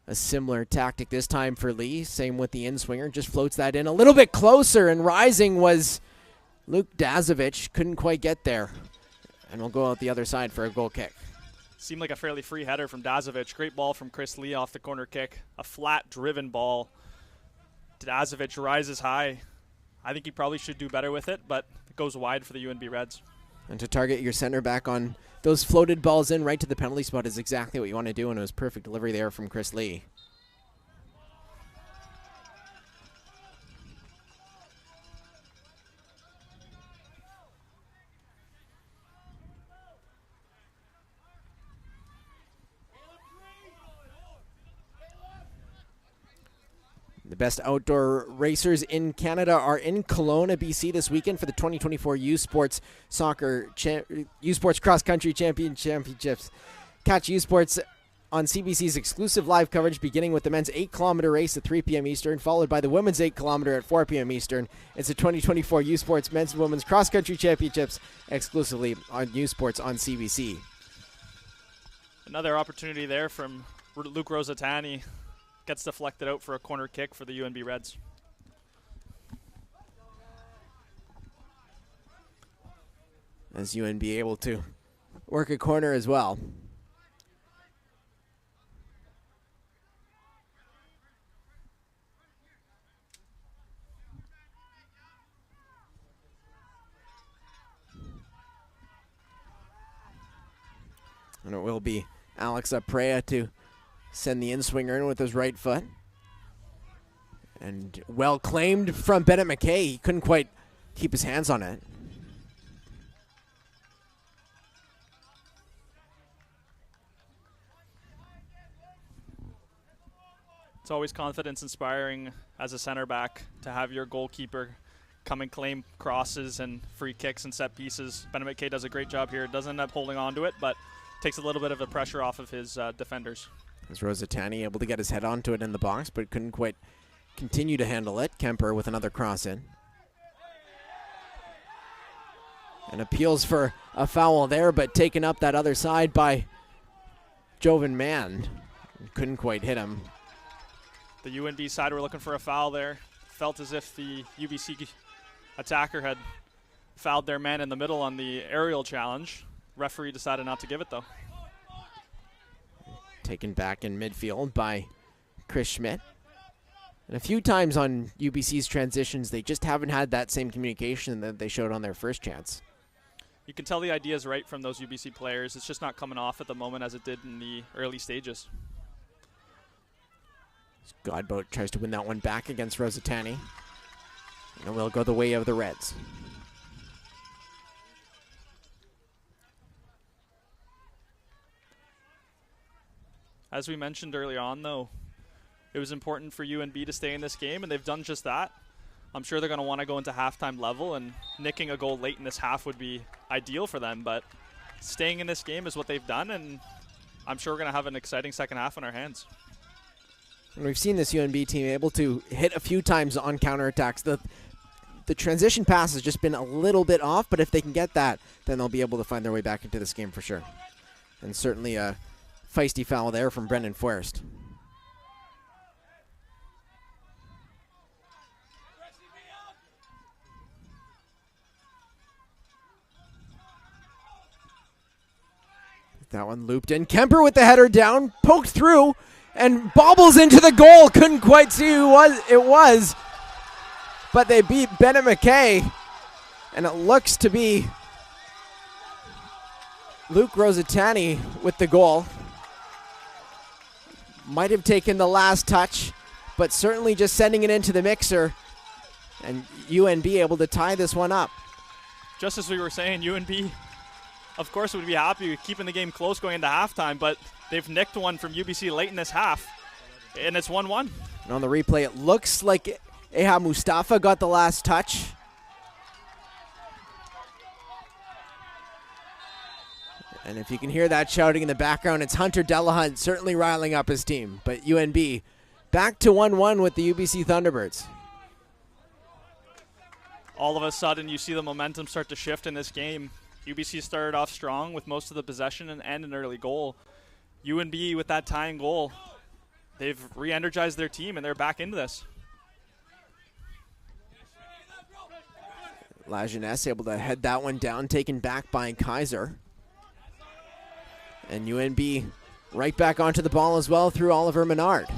a similar tactic this time for Lee. Same with the in-swinger. Just floats that in a little bit closer, and rising was Luke Dazovic. Couldn't quite get there. And we'll go out the other side for a goal kick. Seemed like a fairly free header from Dazovic. Great ball from Chris Lee off the corner kick. A flat, driven ball. Dazovic rises high. I think he probably should do better with it, but it goes wide for the UNB Reds. And to target your center back on those floated balls in right to the penalty spot is exactly what you want to do, and it was perfect delivery there from Chris Lee. The best outdoor racers in Canada are in Kelowna, BC this weekend for the 2024 U Sports U Sports Cross Country Championships. Catch U Sports on CBC's exclusive live coverage beginning with the men's 8-kilometer race at 3 p.m. Eastern, followed by the women's 8-kilometer at 4 p.m. Eastern. It's the 2024 U Sports Men's and Women's Cross Country Championships exclusively on U Sports on CBC. Another opportunity there from Luke Rosatani. Gets deflected out for a corner kick for the UNB Reds. As UNB able to work a corner as well. And it will be Alex Aprea to send the in-swinger in with his right foot. And well claimed from Bennett McKay. He couldn't quite keep his hands on it. It's always confidence inspiring as a center back to have your goalkeeper come and claim crosses and free kicks and set pieces. Bennett McKay does a great job here. Doesn't end up holding on to it, but takes a little bit of the pressure off of his defenders. As Rosatani able to get his head onto it in the box, but couldn't quite continue to handle it. Kemper with another cross in. And appeals for a foul there, but taken up that other side by Joven Man. Couldn't quite hit him. The UNB side were looking for a foul there. Felt as if the UBC attacker had fouled their man in the middle on the aerial challenge. Referee decided not to give it, though. Taken back in midfield by Chris Schmidt. And a few times on UBC's transitions, they just haven't had that same communication that they showed on their first chance. You can tell the idea is right from those UBC players. It's just not coming off at the moment as it did in the early stages. Godbout tries to win that one back against Rosatani. And it will go the way of the Reds. As we mentioned early on, though, it was important for UNB to stay in this game, and they've done just that. I'm sure they're going to want to go into halftime level, and nicking a goal late in this half would be ideal for them, but staying in this game is what they've done, and I'm sure we're going to have an exciting second half on our hands. And we've seen this UNB team able to hit a few times on counterattacks. The transition pass has just been a little bit off, but if they can get that, then they'll be able to find their way back into this game for sure. And certainly a feisty foul there from Brendan Forrest. That one looped in. Kemper with the header down, poked through, and bobbles into the goal. Couldn't quite see who it was, but they beat Bennett McKay, and it looks to be Luke Rosatani with the goal. Might have taken the last touch, but certainly just sending it into the mixer, and UNB able to tie this one up. Just as we were saying, UNB, of course, would be happy with keeping the game close going into halftime, but they've nicked one from UBC late in this half, and it's 1-1. And on the replay, it looks like Eha Mustafa got the last touch. And if you can hear that shouting in the background, it's Hunter Delahunt certainly riling up his team. But UNB back to 1-1 with the UBC Thunderbirds. All of a sudden, you see the momentum start to shift in this game. UBC started off strong with most of the possession and an early goal. UNB with that tying goal, they've re-energized their team and they're back into this. La Jeunesse able to head that one down, taken back by Kaiser. And UNB right back onto the ball as well through Oliver Menard.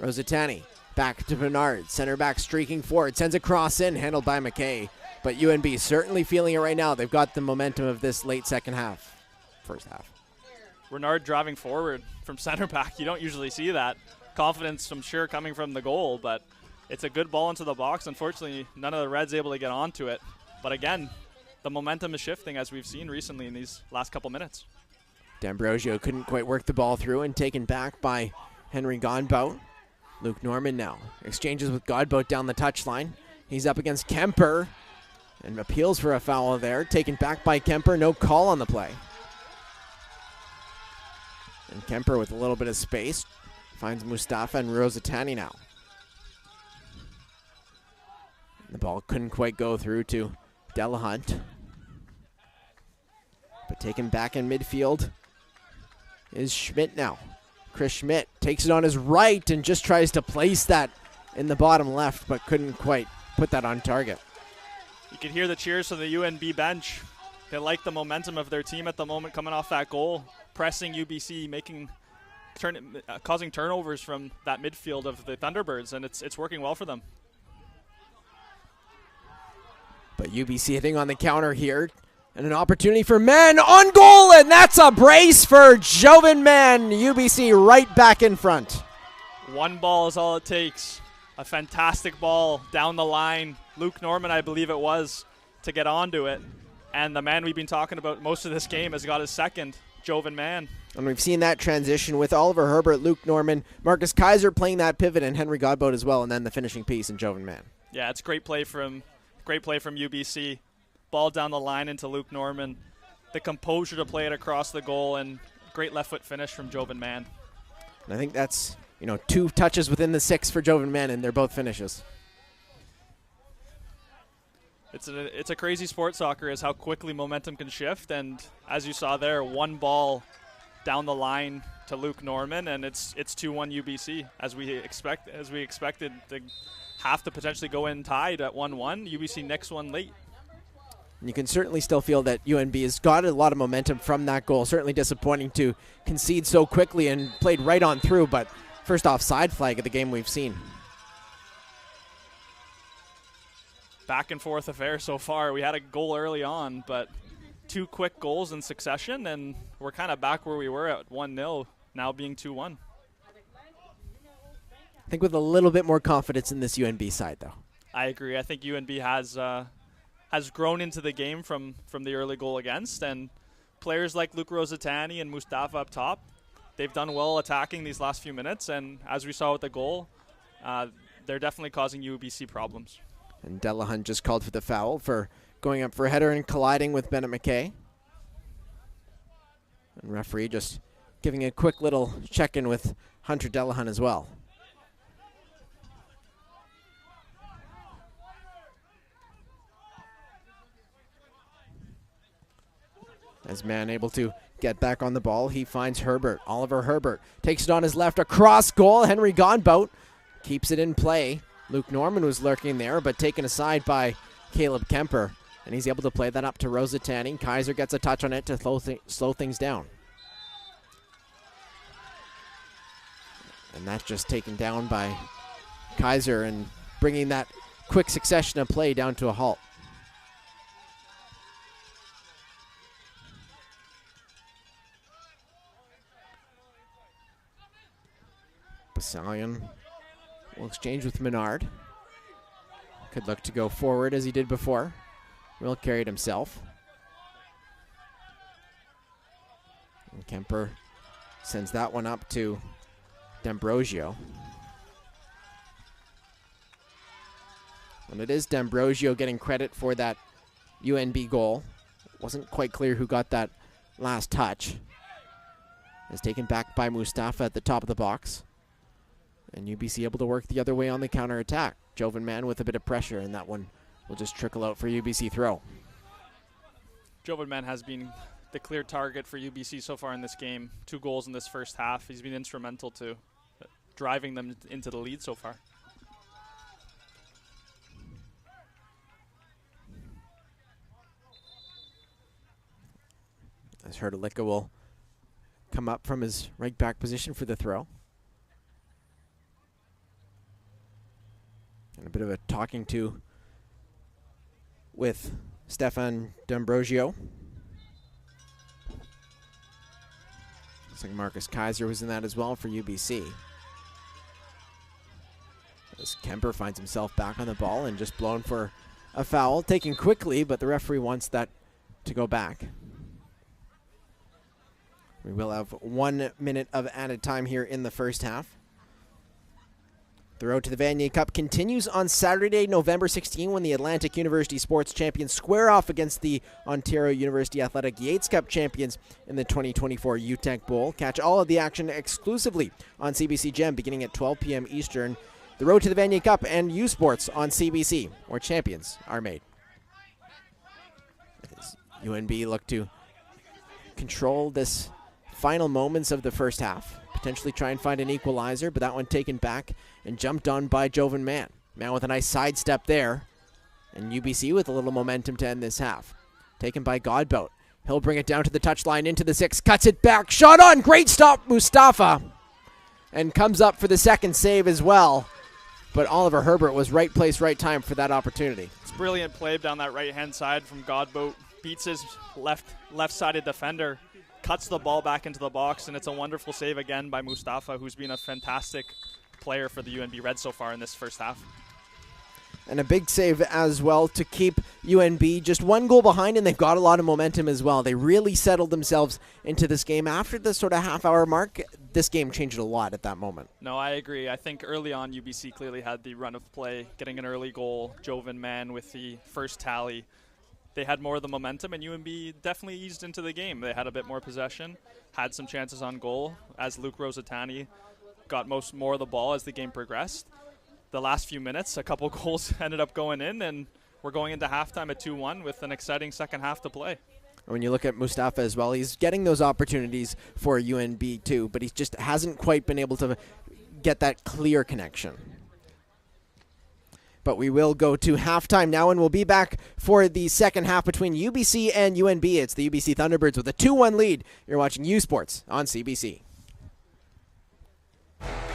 Rosatani back to Menard, center back streaking forward, sends a cross in, handled by McKay. But UNB certainly feeling it right now. They've got the momentum of this late second half, first half. Renard driving forward from center back. You don't usually see that. Confidence, I'm sure, coming from the goal, but it's a good ball into the box. Unfortunately, none of the Reds able to get onto it. But again, the momentum is shifting as we've seen recently in these last couple minutes. D'Ambrosio couldn't quite work the ball through and taken back by Henry Godbout. Luke Norman now exchanges with Godbout down the touchline. He's up against Kemper and appeals for a foul there. Taken back by Kemper, no call on the play. And Kemper with a little bit of space finds Mustafa and Rosatani now. The ball couldn't quite go through to Delahunt. But taken back in midfield is Schmidt now. Chris Schmidt takes it on his right and just tries to place that in the bottom left, but couldn't quite put that on target. You can hear the cheers from the UNB bench. They like the momentum of their team at the moment coming off that goal, pressing UBC, causing turnovers from that midfield of the Thunderbirds, and it's working well for them. But UBC hitting on the counter here, and an opportunity for Mann on goal, and that's a brace for Jovan Mann. UBC right back in front. One ball is all it takes. A fantastic ball down the line. Luke Norman, I believe it was, to get onto it. And the man we've been talking about most of this game has got his second, Jovan Mann. And we've seen that transition with Oliver Herbert, Luke Norman, Marcus Kaiser playing that pivot, and Henry Godbout as well, and then the finishing piece in Jovan Mann. Yeah, it's great play from UBC. Ball down the line into Luke Norman. The composure to play it across the goal, and great left foot finish from Jovan Mann. And I think that's, 2 touches within the 6 for Jovan Mann, and they're both finishes. It's a crazy sport, soccer, is how quickly momentum can shift, and as you saw there, one ball down the line to Luke Norman, and it's 2-1 UBC as we expected the half to potentially go in tied at 1-1. UBC next one late. And you can certainly still feel that UNB has got a lot of momentum from that goal. Certainly disappointing to concede so quickly and played right on through, but first offside flag of the game we've seen. Back and forth affair so far. We had a goal early on, but 2 quick goals in succession, and we're kind of back where we were at 1-0, now being 2-1. I think with a little bit more confidence in this UNB side, though. I agree. I think UNB has grown into the game from the early goal against, and players like Luke Rosatani and Mustafa up top, they've done well attacking these last few minutes, and as we saw with the goal, they're definitely causing UBC problems. And Delahunt just called for the foul for going up for a header and colliding with Bennett McKay. And referee just giving a quick little check-in with Hunter Delahunt as well. As Mann able to get back on the ball, he finds Herbert. Oliver Herbert takes it on his left, across goal. Henry Godbout keeps it in play. Luke Norman was lurking there, but taken aside by Caleb Kemper. And he's able to play that up to Rosatani. Kaiser gets a touch on it to slow things down. And that's just taken down by Kaiser and bringing that quick succession of play down to a halt. Basalian will exchange with Menard. Could look to go forward as he did before. Will carried himself. And Kemper sends that one up to D'Ambrosio. And it is D'Ambrosio getting credit for that UNB goal. Wasn't quite clear who got that last touch. It's taken back by Mustafa at the top of the box. And UBC able to work the other way on the counter-attack. Jovan Mann with a bit of pressure, and that one will just trickle out for UBC throw. Jovan Mann has been the clear target for UBC so far in this game. 2 goals in this first half. He's been instrumental to driving them into the lead so far. As Hrdlicka will come up from his right back position for the throw. And a bit of a talking to with Stefan D'Ambrosio. Looks like Marcus Kaiser was in that as well for UBC. As Kemper finds himself back on the ball and just blown for a foul, taken quickly, but the referee wants that to go back. We will have 1 minute of added time here in the first half. The road to the Vanier Cup continues on Saturday, November 16, when the Atlantic University Sports Champions square off against the Ontario University Athletic Yates Cup champions in the 2024 UTEC Bowl. Catch all of the action exclusively on CBC Gem beginning at 12 p.m. Eastern. The road to the Vanier Cup and U Sports on CBC, where champions are made. As UNB look to control this final moments of the first half. Potentially try and find an equalizer, but that one taken back and jumped on by Jovan Mann. Mann with a nice sidestep there. And UBC with a little momentum to end this half. Taken by Godbout. He'll bring it down to the touchline, into the 6, cuts it back, shot on, great stop, Mustafa. And comes up for the second save as well. But Oliver Herbert was right place, right time for that opportunity. It's brilliant play down that right-hand side from Godbout. Beats his left-sided defender. Cuts the ball back into the box, and it's a wonderful save again by Mustafa, who's been a fantastic player for the UNB Reds so far in this first half. And a big save as well to keep UNB just 1 goal behind, and they've got a lot of momentum as well. They really settled themselves into this game. After the sort of half-hour mark, this game changed a lot at that moment. No, I agree. I think early on, UBC clearly had the run of play, getting an early goal. Jovan Mann with the first tally. They had more of the momentum, and UNB definitely eased into the game. They had a bit more possession, had some chances on goal, as Luke Rosatani got more of the ball as the game progressed. The last few minutes, a couple goals ended up going in, and we're going into halftime at 2-1 with an exciting second half to play. When you look at Mustafa as well, he's getting those opportunities for UNB too, but he just hasn't quite been able to get that clear connection. But we will go to halftime now, and we'll be back for the second half between UBC and UNB. It's the UBC Thunderbirds with a 2-1 lead. You're watching U Sports on CBC.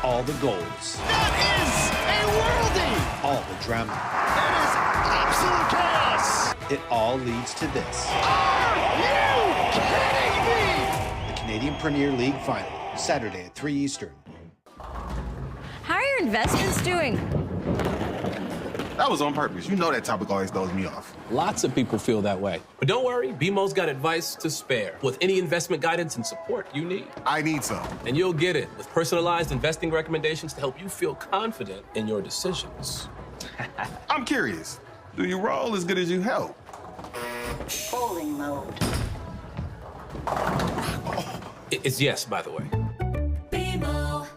All the goals. That is a worldie! All the drama. That is absolute chaos! It all leads to this. Are you kidding me? The Canadian Premier League Final, Saturday at 3 Eastern. How are your investments doing? That was on purpose. You know that topic always throws me off. Lots of people feel that way. But don't worry, BMO's got advice to spare with any investment guidance and support you need. I need some. And you'll get it with personalized investing recommendations to help you feel confident in your decisions. I'm curious. Do you roll as good as you help? Bowling mode. It's yes, by the way. BMO.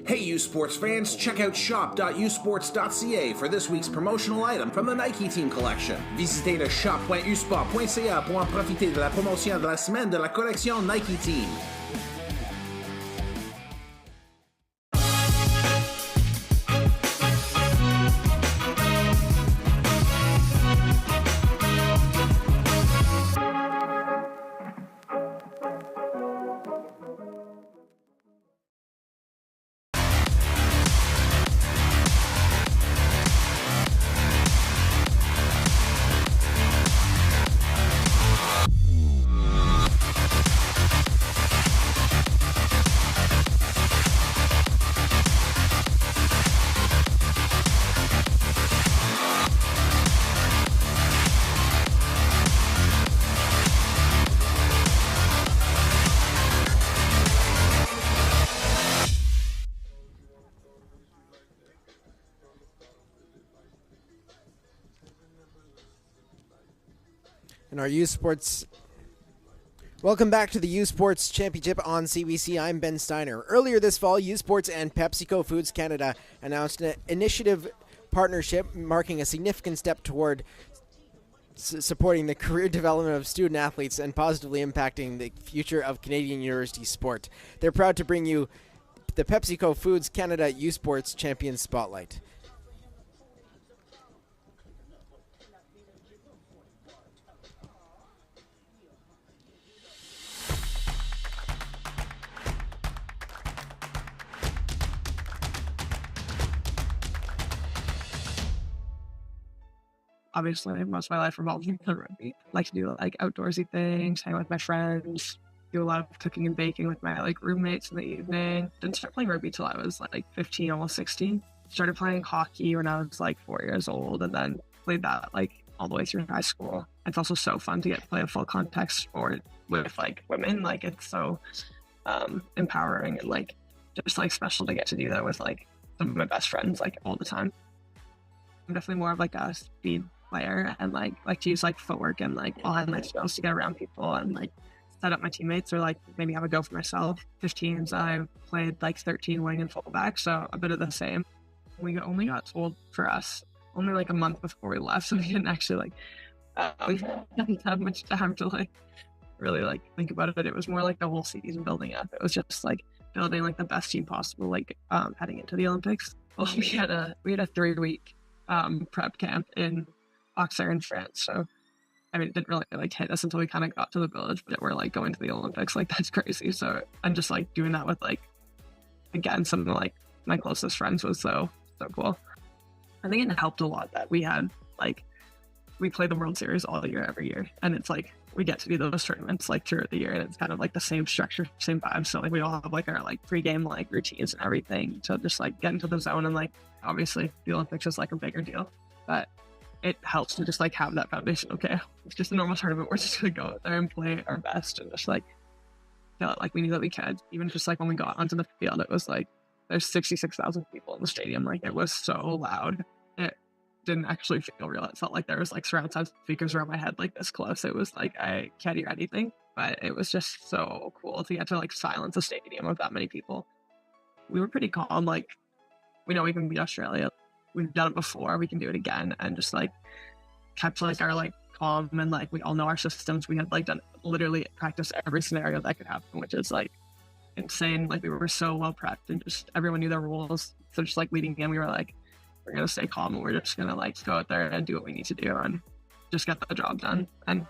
Hey U Sports fans, check out shop.usports.ca for this week's promotional item from the Nike Team Collection. Visitez le shop.usport.ca pour en profiter de la promotion de la semaine de la collection Nike Team. And our U Sports. Welcome back to the U Sports Championship on CBC. I'm Ben Steiner. Earlier this fall, U Sports and PepsiCo Foods Canada announced an initiative partnership marking a significant step toward supporting the career development of student athletes and positively impacting the future of Canadian university sport. They're proud to bring you the PepsiCo Foods Canada U Sports Champion Spotlight. Obviously, most of my life revolves around rugby. I like to do like outdoorsy things, hang with my friends, do a lot of cooking and baking with my like roommates in the evening. Didn't start playing rugby till I was like 15, almost 16. Started playing hockey when I was like 4 years old, and then played that like all the way through high school. It's also so fun to get to play a full contact sport with like women. Like it's so empowering and like just like special to get to do that with like some of my best friends like all the time. I'm definitely more of like a speed player and like to use like footwork and like all hand skills to get around people and like set up my teammates or like maybe have a go for myself. 15s, I played like 13 wing and fullback, so a bit of the same. We only got told for us only like a month before we left, so we didn't actually like have much time to like really like think about it. But it was more like the whole season building up. It was just like building like the best team possible, like heading into the Olympics. Well, we had a 3-week prep camp in Auxerre in France. So, I mean, it didn't really like hit us until we kind of got to the village, but we're like going to the Olympics. Like, that's crazy. So I'm just like doing that with like, again, some of like my closest friends was so cool. I think it helped a lot that we had like, we play the World Series all year, every year. And it's like, we get to do those tournaments like throughout the year, and it's kind of like the same structure, same vibe. So like we all have like our like pre-game like routines and everything to just like get into the zone. And like obviously the Olympics is like a bigger deal, but it helps to just like have that foundation. Okay, it's just a normal tournament. We're just gonna go out there and play our best and just like feel like we knew that we could. Even just like when we got onto the field, it was like there's 66,000 people in the stadium. Like, it was so loud. It didn't actually feel real. It felt like there was like surround sound speakers around my head like this close. It was like I can't hear anything, but it was just so cool to get to like silence a stadium of that many people. We were pretty calm. Like, we know we can beat Australia. We've done it before. We can do it again, and just like kept like our like calm, and like we all know our systems. We had like done literally practice every scenario that could happen, which is like insane. Like, we were so well prepped, and just everyone knew their rules. So just like leading in, we were like, we're gonna stay calm, and we're just gonna like go out there and do what we need to do and just get the job done. And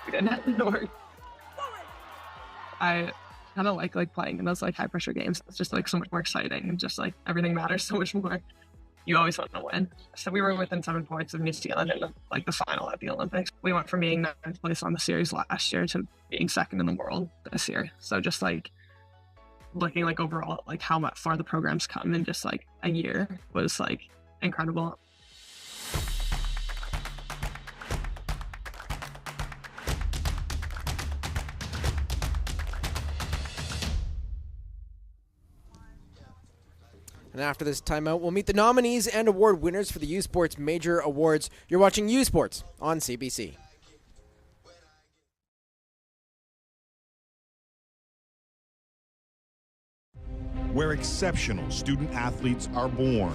we didn't have to worry. I kind of like playing in those like high pressure games. It's just like so much more exciting, and just like everything matters so much more. You always want to win. So we were within 7 points of New Zealand in like the final at the Olympics. We went from being 9th place on the series last year to being 2nd in the world this year. So just like looking like overall like how much far the program's come in just like a year was like incredible. And after this timeout, we'll meet the nominees and award winners for the U Sports Major Awards. You're watching U Sports on CBC. Where exceptional student athletes are born,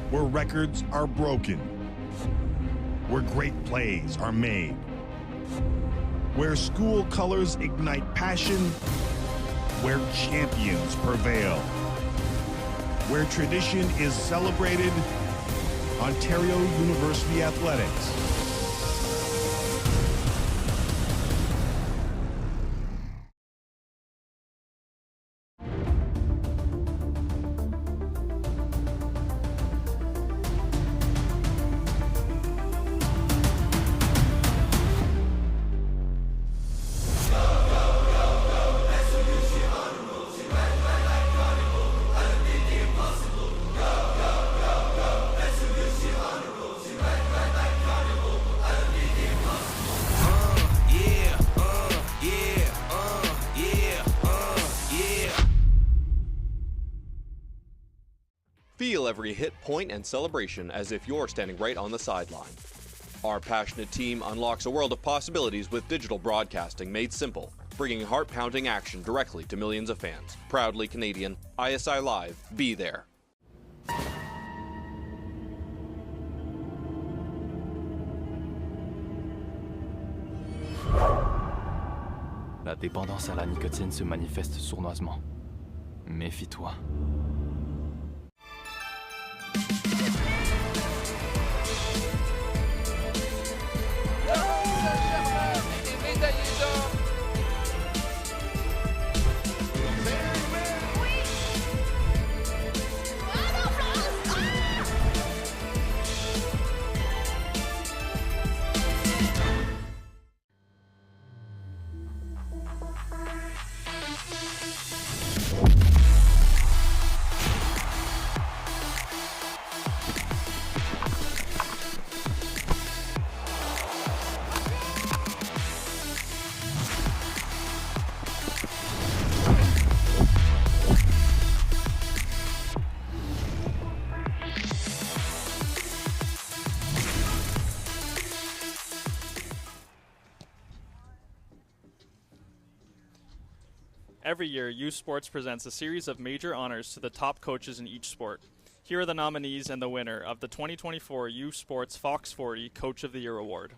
where records are broken, where great plays are made, where school colors ignite passion, where champions prevail, where tradition is celebrated, Ontario University Athletics. Feel every hit, point, and celebration as if you're standing right on the sideline. Our passionate team unlocks a world of possibilities with digital broadcasting made simple, bringing heart-pounding action directly to millions of fans. Proudly Canadian, ISI Live, be there. La dépendance à la nicotine se manifeste sournoisement. Méfie-toi. Every year, U Sports presents a series of major honors to the top coaches in each sport. Here are the nominees and the winner of the 2024 U Sports Fox 40 Coach of the Year Award.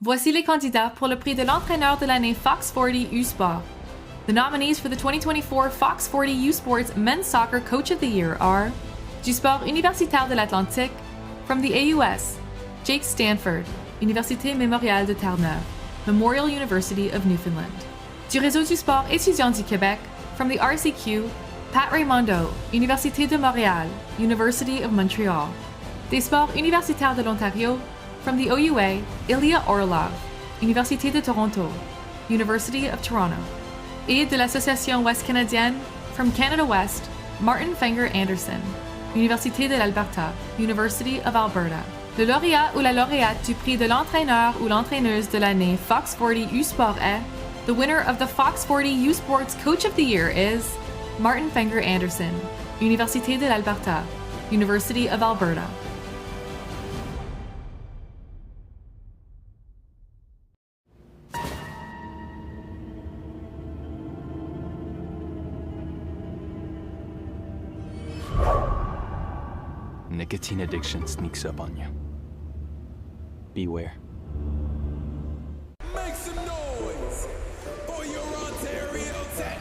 Voici les candidats pour le prix de l'entraîneur de l'année Fox 40 U-Sport. The nominees for the 2024 Fox 40 U-Sports Men's Soccer Coach of the Year are du Sport Universitaire de l'Atlantique, from the AUS, Jake Stanford, Université Mémorial de Terre-Neuve, Memorial University of Newfoundland. Du Réseau du Sport étudiant du Québec, from the RCQ, Pat Raimondo, Université de Montréal, University of Montreal. Des Sports Universitaires de l'Ontario, from the OUA, Ilya Orlov, Université de Toronto. University of Toronto. Et de l'Association Ouest Canadienne, from Canada West, Martin Fenger Anderson, Université de l'Alberta, University of Alberta. Le lauréat ou la lauréate du prix de l'entraîneur ou l'entraîneuse de l'année Fox 40 U-Sport est, the winner of the Fox 40 U-Sports Coach of the Year is Martin Fenger Anderson, Université de l'Alberta, University of Alberta. Nicotine addiction sneaks up on you. Beware. Make some noise for your Ontario Tech.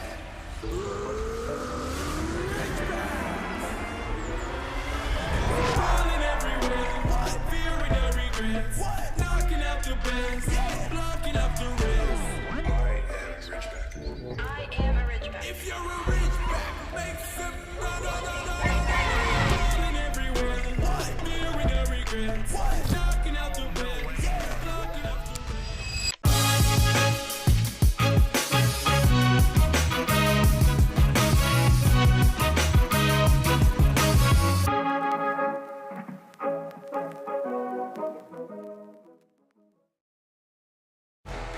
Falling everywhere, what? Fearing the regrets, what? Knocking out the best, yeah. Blocking up the rest. I am a Ridgeback. If you're a Ridgeback, make some falling everywhere, what? Fearing the regrets, what? Knocking out the best, yeah. Blocking up the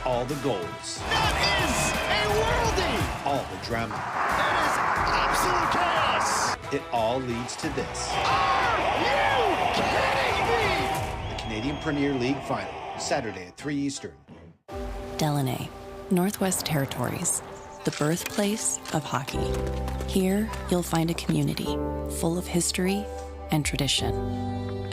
All the goals. That is a worldie! All the drama. That is absolute chaos! It all leads to this. Are you kidding me? The Canadian Premier League Final, Saturday at 3 Eastern. Delaney, Northwest Territories, the birthplace of hockey. Here, you'll find a community full of history and tradition.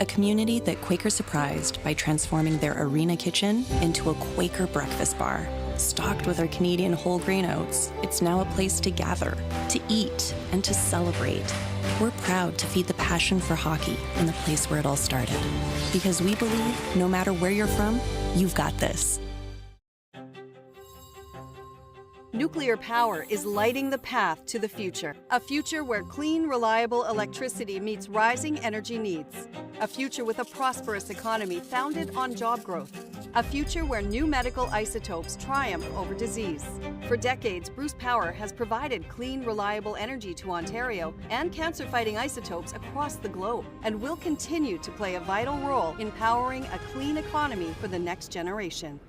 A community that Quaker surprised by transforming their arena kitchen into a Quaker breakfast bar. Stocked with our Canadian whole grain oats, it's now a place to gather, to eat, and to celebrate. We're proud to feed the passion for hockey in the place where it all started. Because we believe no matter where you're from, you've got this. Nuclear power is lighting the path to the future. A future where clean, reliable electricity meets rising energy needs. A future with a prosperous economy founded on job growth. A future where new medical isotopes triumph over disease. For decades, Bruce Power has provided clean, reliable energy to Ontario and cancer-fighting isotopes across the globe, and will continue to play a vital role in powering a clean economy for the next generation.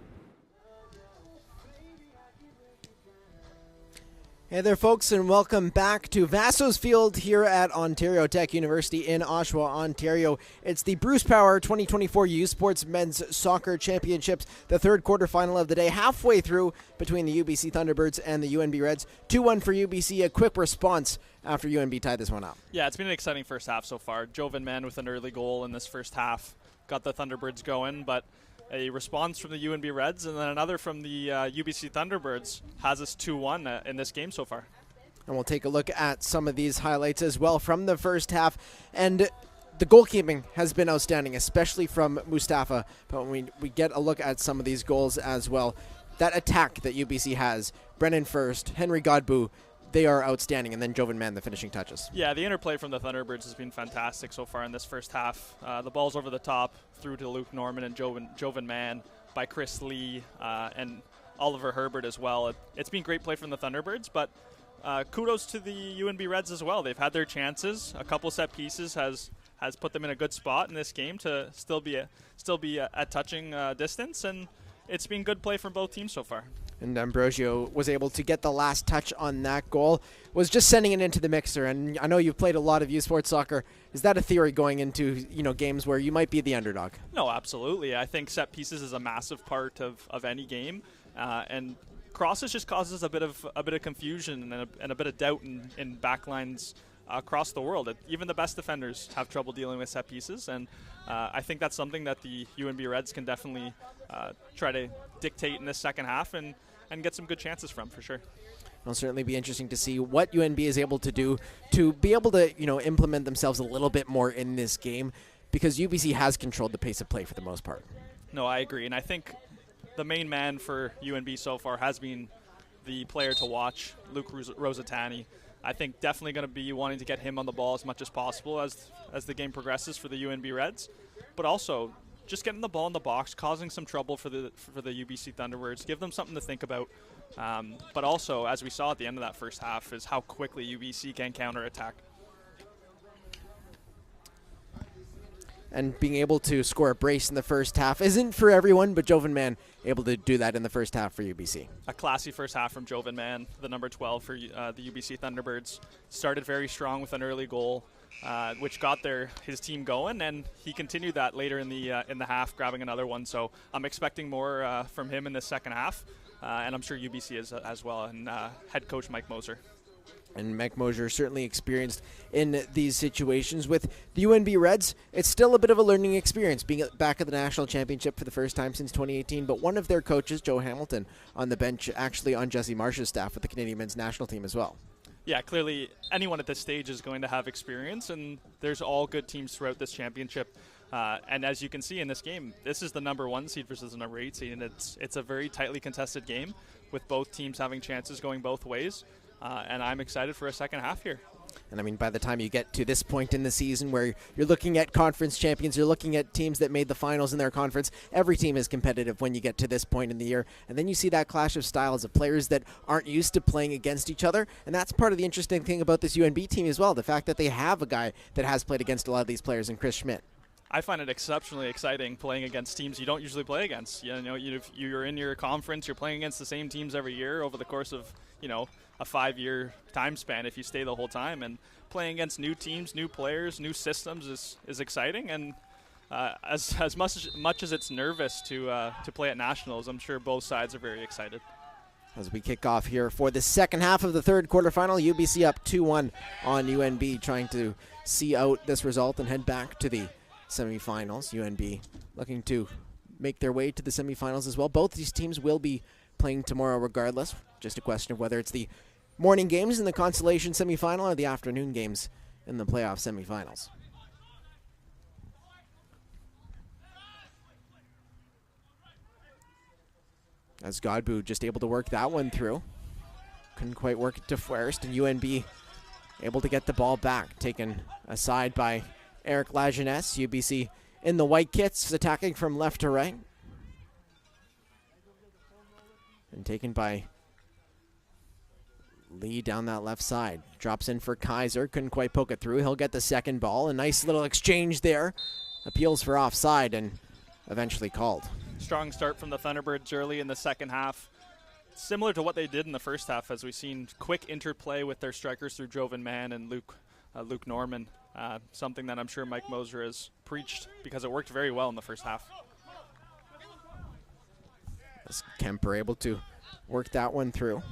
Hey there, folks, and welcome back to Vaso's Field here at Ontario Tech University in Oshawa, Ontario. It's the Bruce Power 2024 U Sports Men's Soccer Championships, the third quarterfinal of the day, halfway through between the UBC Thunderbirds and the UNB Reds. 2-1 for UBC, a quick response after UNB tied this one up. Yeah, it's been an exciting first half so far. Joven Mann with an early goal in this first half got the Thunderbirds going, but a response from the UNB Reds and then another from the UBC Thunderbirds has us 2-1 in this game so far. And we'll take a look at some of these highlights as well from the first half. And the goalkeeping has been outstanding, especially from Mustafa. But when we get a look at some of these goals as well, that attack that UBC has, Brennan First, Henry Godbout, they are outstanding, and then Joven Mann, the finishing touches. Yeah, the interplay from the Thunderbirds has been fantastic so far in this first half. The ball's over the top through to Luke Norman and Joven Mann by Chris Lee and Oliver Herbert as well. It's been great play from the Thunderbirds, but kudos to the UNB Reds as well. They've had their chances. A couple set pieces has put them in a good spot in this game to still be at touching distance, and it's been good play from both teams so far. And Ambrosio was able to get the last touch on that goal, was just sending it into the mixer. And I know you've played a lot of U Sports soccer. Is that a theory going into games where you might be the underdog? No, absolutely. I think set pieces is a massive part of any game, and crosses just causes a bit of confusion and a bit of doubt in backlines across the world. Even the best defenders have trouble dealing with set pieces, and I think that's something that the UNB Reds can definitely try to dictate in this second half and get some good chances from, for sure. It'll certainly be interesting to see what UNB is able to do to be able to implement themselves a little bit more in this game, because UBC has controlled the pace of play for the most part. No, I agree, and I think the main man for UNB so far has been the player to watch, Luke Rosatani. I think definitely going to be wanting to get him on the ball as much as possible as the game progresses for the UNB Reds. But also, just getting the ball in the box, causing some trouble for the UBC Thunderbirds, give them something to think about. But also, as we saw at the end of that first half, is how quickly UBC can counterattack. And being able to score a brace in the first half isn't for everyone, but Jovan Mann able to do that in the first half for UBC. A classy first half from Jovan Mann, the number 12 for the UBC Thunderbirds. Started very strong with an early goal, which got his team going, and he continued that later in the half, grabbing another one. So I'm expecting more from him in the second half, and I'm sure UBC is as well, and head coach Mike Moser. And Mike Moser certainly experienced in these situations. With the UNB Reds, it's still a bit of a learning experience being back at the national championship for the first time since 2018. But one of their coaches, Joe Hamilton, on the bench, actually on Jesse Marsh's staff with the Canadian men's national team as well. Yeah, clearly anyone at this stage is going to have experience, and there's all good teams throughout this championship. And as you can see in this game, this is the number 1 seed versus the number 8 seed, and it's a very tightly contested game with both teams having chances going both ways. And I'm excited for a second half here. And I mean, by the time you get to this point in the season where you're looking at conference champions, you're looking at teams that made the finals in their conference, every team is competitive when you get to this point in the year. And then you see that clash of styles of players that aren't used to playing against each other. And that's part of the interesting thing about this UNB team as well, the fact that they have a guy that has played against a lot of these players in Chris Schmidt. I find it exceptionally exciting playing against teams you don't usually play against. You're in your conference, you're playing against the same teams every year over the course of, a 5-year time span if you stay the whole time. And playing against new teams, new players, new systems is exciting. And as much as it's nervous to play at nationals, I'm sure both sides are very excited. As we kick off here for the second half of the third quarterfinal, UBC up 2-1 on UNB, trying to see out this result and head back to the semifinals. UNB looking to make their way to the semifinals as well. Both these teams will be playing tomorrow regardless. Just a question of whether it's the morning games in the consolation semifinal or the afternoon games in the playoff semifinals. As Godbout just able to work that one through. Couldn't quite work it to Fuerst, and UNB able to get the ball back. Taken aside by Eric Lajeunesse. UBC in the white kits, attacking from left to right. And taken by Lee down that left side. Drops in for Kaiser. Couldn't quite poke it through. He'll get the second ball. A nice little exchange there. Appeals for offside and eventually called. Strong start from the Thunderbirds early in the second half. Similar to what they did in the first half, as we've seen quick interplay with their strikers through Jovan Mann and Luke Norman. Something that I'm sure Mike Moser has preached because it worked very well in the first half. As Kemper able to work that one through.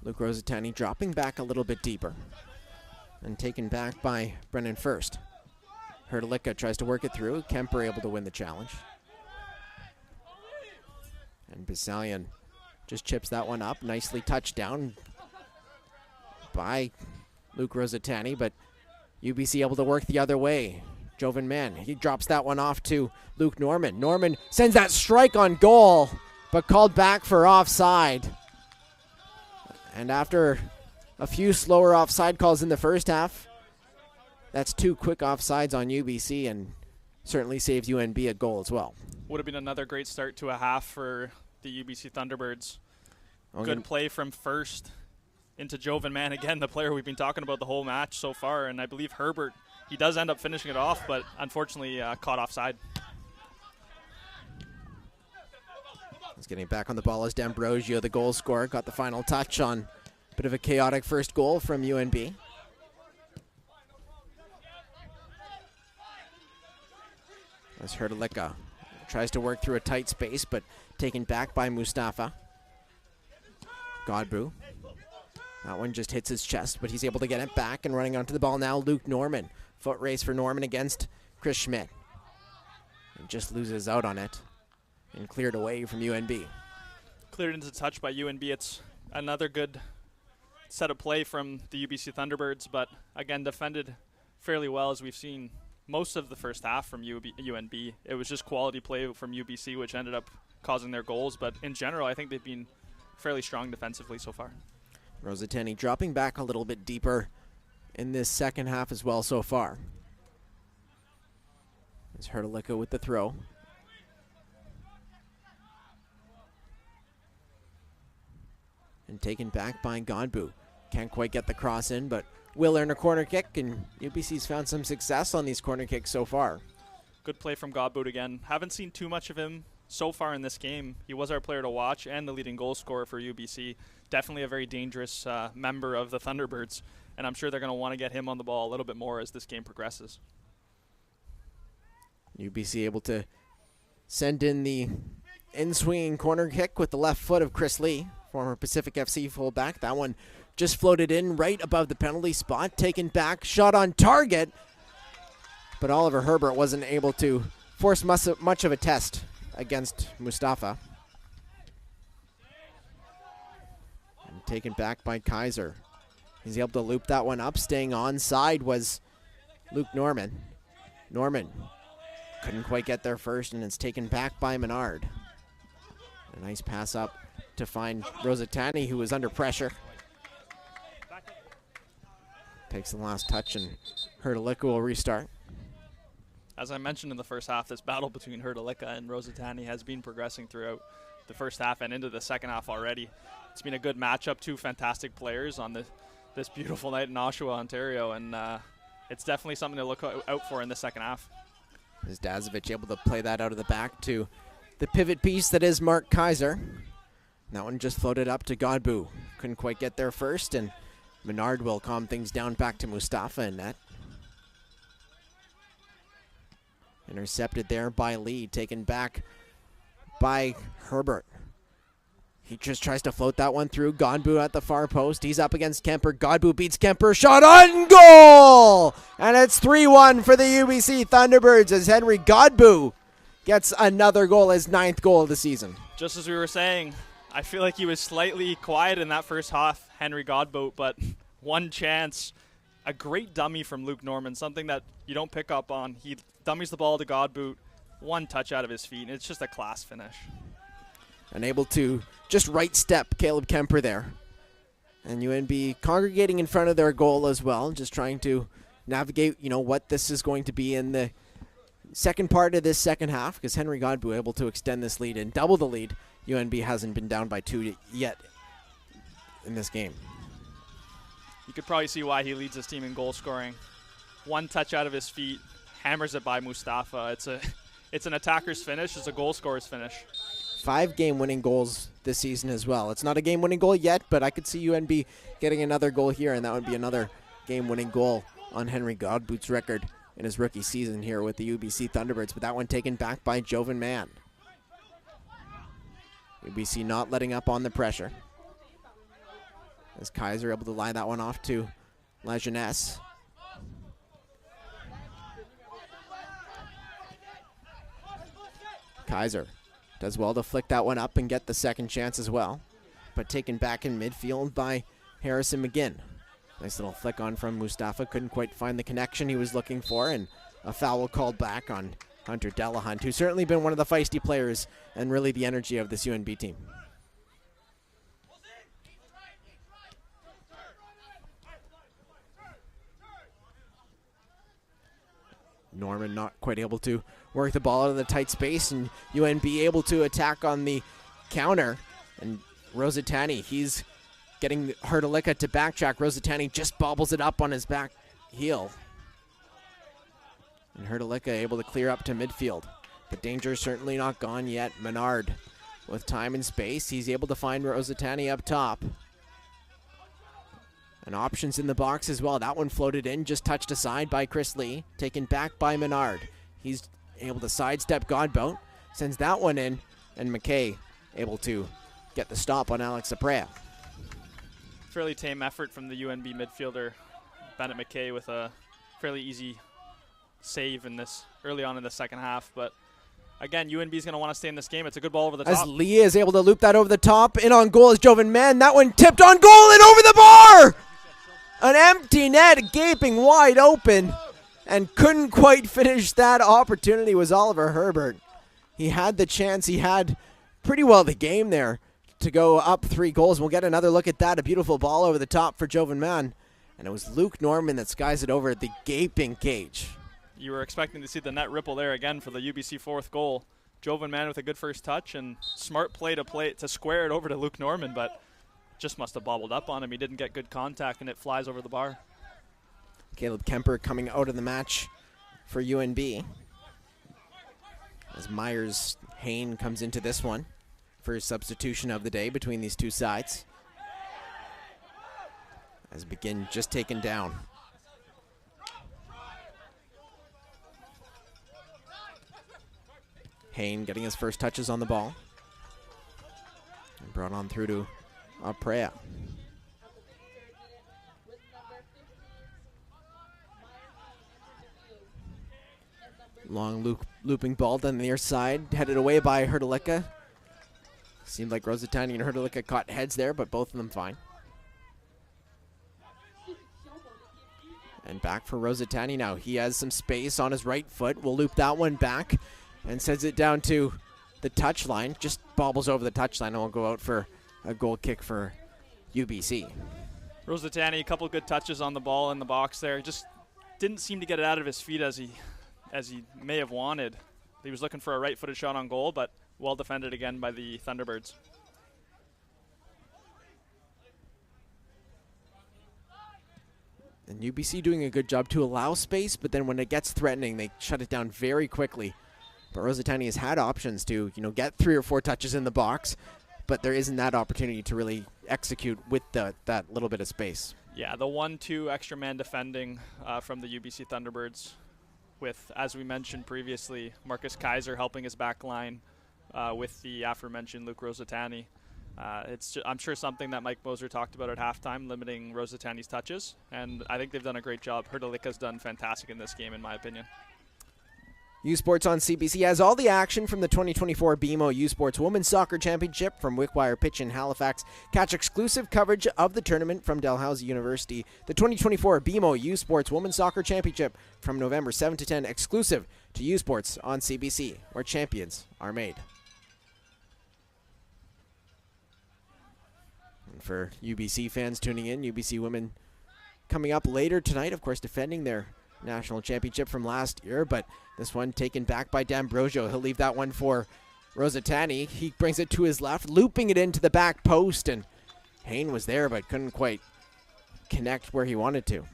Luke Rosatani dropping back a little bit deeper and taken back by Brennan First. Hrdlicka tries to work it through. Kemper able to win the challenge. And Bisalian just chips that one up. Nicely touched down by Luke Rosatani, but UBC able to work the other way. Jovan Mann, he drops that one off to Luke Norman. Norman sends that strike on goal, but called back for offside. And after a few slower offside calls in the first half, that's 2 quick offsides on UBC and certainly saves UNB a goal as well. Would have been another great start to a half for the UBC Thunderbirds. Good play from First into Jovan Mann, again, the player we've been talking about the whole match so far, and I believe Herbert, he does end up finishing it off, but unfortunately caught offside. He's getting back on the ball as D'Ambrosio, the goal scorer, got the final touch on a bit of a chaotic first goal from UNB. As Hrdlicka tries to work through a tight space, but taken back by Mustafa. Godbout. That one just hits his chest, but he's able to get it back, and running onto the ball now, Luke Norman. Foot race for Norman against Chris Schmidt. And just loses out on it and cleared away from UNB. Cleared into touch by UNB. It's another good set of play from the UBC Thunderbirds, but again, defended fairly well, as we've seen most of the first half from UNB. It was just quality play from UBC, which ended up causing their goals, but in general, I think they've been fairly strong defensively so far. Rosatani dropping back a little bit deeper in this second half as well so far. There's Hrdlicka with the throw. And taken back by Godbout. Can't quite get the cross in, but will earn a corner kick, and UBC's found some success on these corner kicks so far. Good play from Godbout again. Haven't seen too much of him so far in this game. He was our player to watch and the leading goal scorer for UBC. Definitely a very dangerous member of the Thunderbirds, and I'm sure they're going to want to get him on the ball a little bit more as this game progresses. UBC able to send in the in-swinging corner kick with the left foot of Chris Lee, former Pacific FC fullback. That one just floated in right above the penalty spot, taken back, shot on target, but Oliver Herbert wasn't able to force much of a test against Mustafa. And taken back by Kaiser. He's able to loop that one up. Staying onside was Luke Norman. Norman couldn't quite get there first, and it's taken back by Menard. A nice pass up to find Rosatani, who was under pressure. Takes the last touch, and Hrdlicka will restart. As I mentioned in the first half, this battle between Hrdlicka and Rosatani has been progressing throughout the first half and into the second half already. It's been a good matchup, two fantastic players on this beautiful night in Oshawa, Ontario, and it's definitely something to look out for in the second half. Is Dazovic able to play that out of the back to the pivot piece that is Mark Kaiser. That one just floated up to Godbout. Couldn't quite get there first, and Menard will calm things down back to Mustafa in net. Intercepted there by Lee, taken back by Herbert. He just tries to float that one through. Godbout at the far post. He's up against Kemper. Godbout beats Kemper. Shot on goal! And it's 3-1 for the UBC Thunderbirds as Henry Godbout gets another goal, his 9th goal of the season. Just as we were saying, I feel like he was slightly quiet in that first half, Henry Godbout, but one chance. A great dummy from Luke Norman, something that you don't pick up on. He dummies the ball to Godbout, one touch out of his feet, and it's just a class finish. Unable to just right step Caleb Kemper there. And UNB congregating in front of their goal as well, just trying to navigate, what this is going to be in the second part of this second half, because Henry Godbout able to extend this lead and double the lead. UNB hasn't been down by 2 yet in this game. You could probably see why he leads his team in goal scoring. One touch out of his feet, hammers it by Mustafa. It's an attacker's finish. It's a goal scorer's finish. 5 game-winning goals this season as well. It's not a game-winning goal yet, but I could see UNB getting another goal here, and that would be another game-winning goal on Henry Godbout's record in his rookie season here with the UBC Thunderbirds. But that one taken back by Jovan Mann. UBC not letting up on the pressure. As Kaiser able to line that one off to La Jeunesse. Kaiser does well to flick that one up and get the second chance as well. But taken back in midfield by Harrison McGinn. Nice little flick on from Mustafa. Couldn't quite find the connection he was looking for, and a foul called back on Hunter Delahunt, who's certainly been one of the feisty players and really the energy of this UNB team. Norman not quite able to work the ball out of the tight space, and UNB able to attack on the counter. And Rosatani, he's getting Hrdlicka to backtrack. Rosatani just bobbles it up on his back heel. And Hrdlicka able to clear up to midfield. The danger is certainly not gone yet. Menard with time and space. He's able to find Rosatani up top. And options in the box as well. That one floated in, just touched aside by Chris Lee. Taken back by Menard. He's able to sidestep Godbout. Sends that one in. And McKay able to get the stop on Alex Aprea. Fairly tame effort from the UNB midfielder, Bennett McKay, with a fairly easy save in this early on in the second half. But again, UNB is going to want to stay in this game. It's a good ball over the top. As Lee is able to loop that over the top. In on goal is Jovan Mann. That one tipped on goal and over the bar! An empty net, gaping wide open, and couldn't quite finish that opportunity was Oliver Herbert. He had the chance. He had pretty well the game there to go up 3 goals. We'll get another look at that. A beautiful ball over the top for Jovan Mann. And it was Luke Norman that skies it over at the gaping cage. You were expecting to see the net ripple there again for the UBC fourth goal. Jovan Mann with a good first touch and smart play to square it over to Luke Norman, but just must have bobbled up on him. He didn't get good contact, and it flies over the bar. Caleb Kemper coming out of the match for UNB. As Myers Hain comes into this one for his substitution of the day between these two sides. As McGinn just taken down. Hain getting his first touches on the ball. And brought on through to Prea. Long looping ball down the near side, headed away by Hrdlicka. Seemed like Rosatani and Hrdlicka caught heads there, but both of them fine. And back for Rosatani now. He has some space on his right foot. Will loop that one back and sends it down to the touchline. Just bobbles over the touchline and will go out for a goal kick for UBC. Rosatani, a couple good touches on the ball in the box there. Just didn't seem to get it out of his feet as he may have wanted. He was looking for a right-footed shot on goal, but well defended again by the Thunderbirds. And UBC doing a good job to allow space, but then when it gets threatening, they shut it down very quickly. But Rosatani has had options to, get 3 or 4 touches in the box, but there isn't that opportunity to really execute with that little bit of space. Yeah, the 1-2 extra man defending from the UBC Thunderbirds with, as we mentioned previously, Marcus Kaiser helping his back line with the aforementioned Luke Rosatani. I'm sure something that Mike Moser talked about at halftime, limiting Rosatani's touches, and I think they've done a great job. Hrdlicka's done fantastic in this game, in my opinion. U Sports on CBC has all the action from the 2024 BMO U Sports Women's Soccer Championship from Wickwire Pitch in Halifax. Catch exclusive coverage of the tournament from Dalhousie University. The 2024 BMO U Sports Women's Soccer Championship from November 7 to 10, exclusive to U Sports on CBC, where champions are made. And for UBC fans tuning in, UBC women coming up later tonight, of course, defending their national championship from last year, but this one taken back by D'Ambrosio. He'll leave that one for Rosatani. He brings it to his left, looping it into the back post, and Hain was there but couldn't quite connect where he wanted to.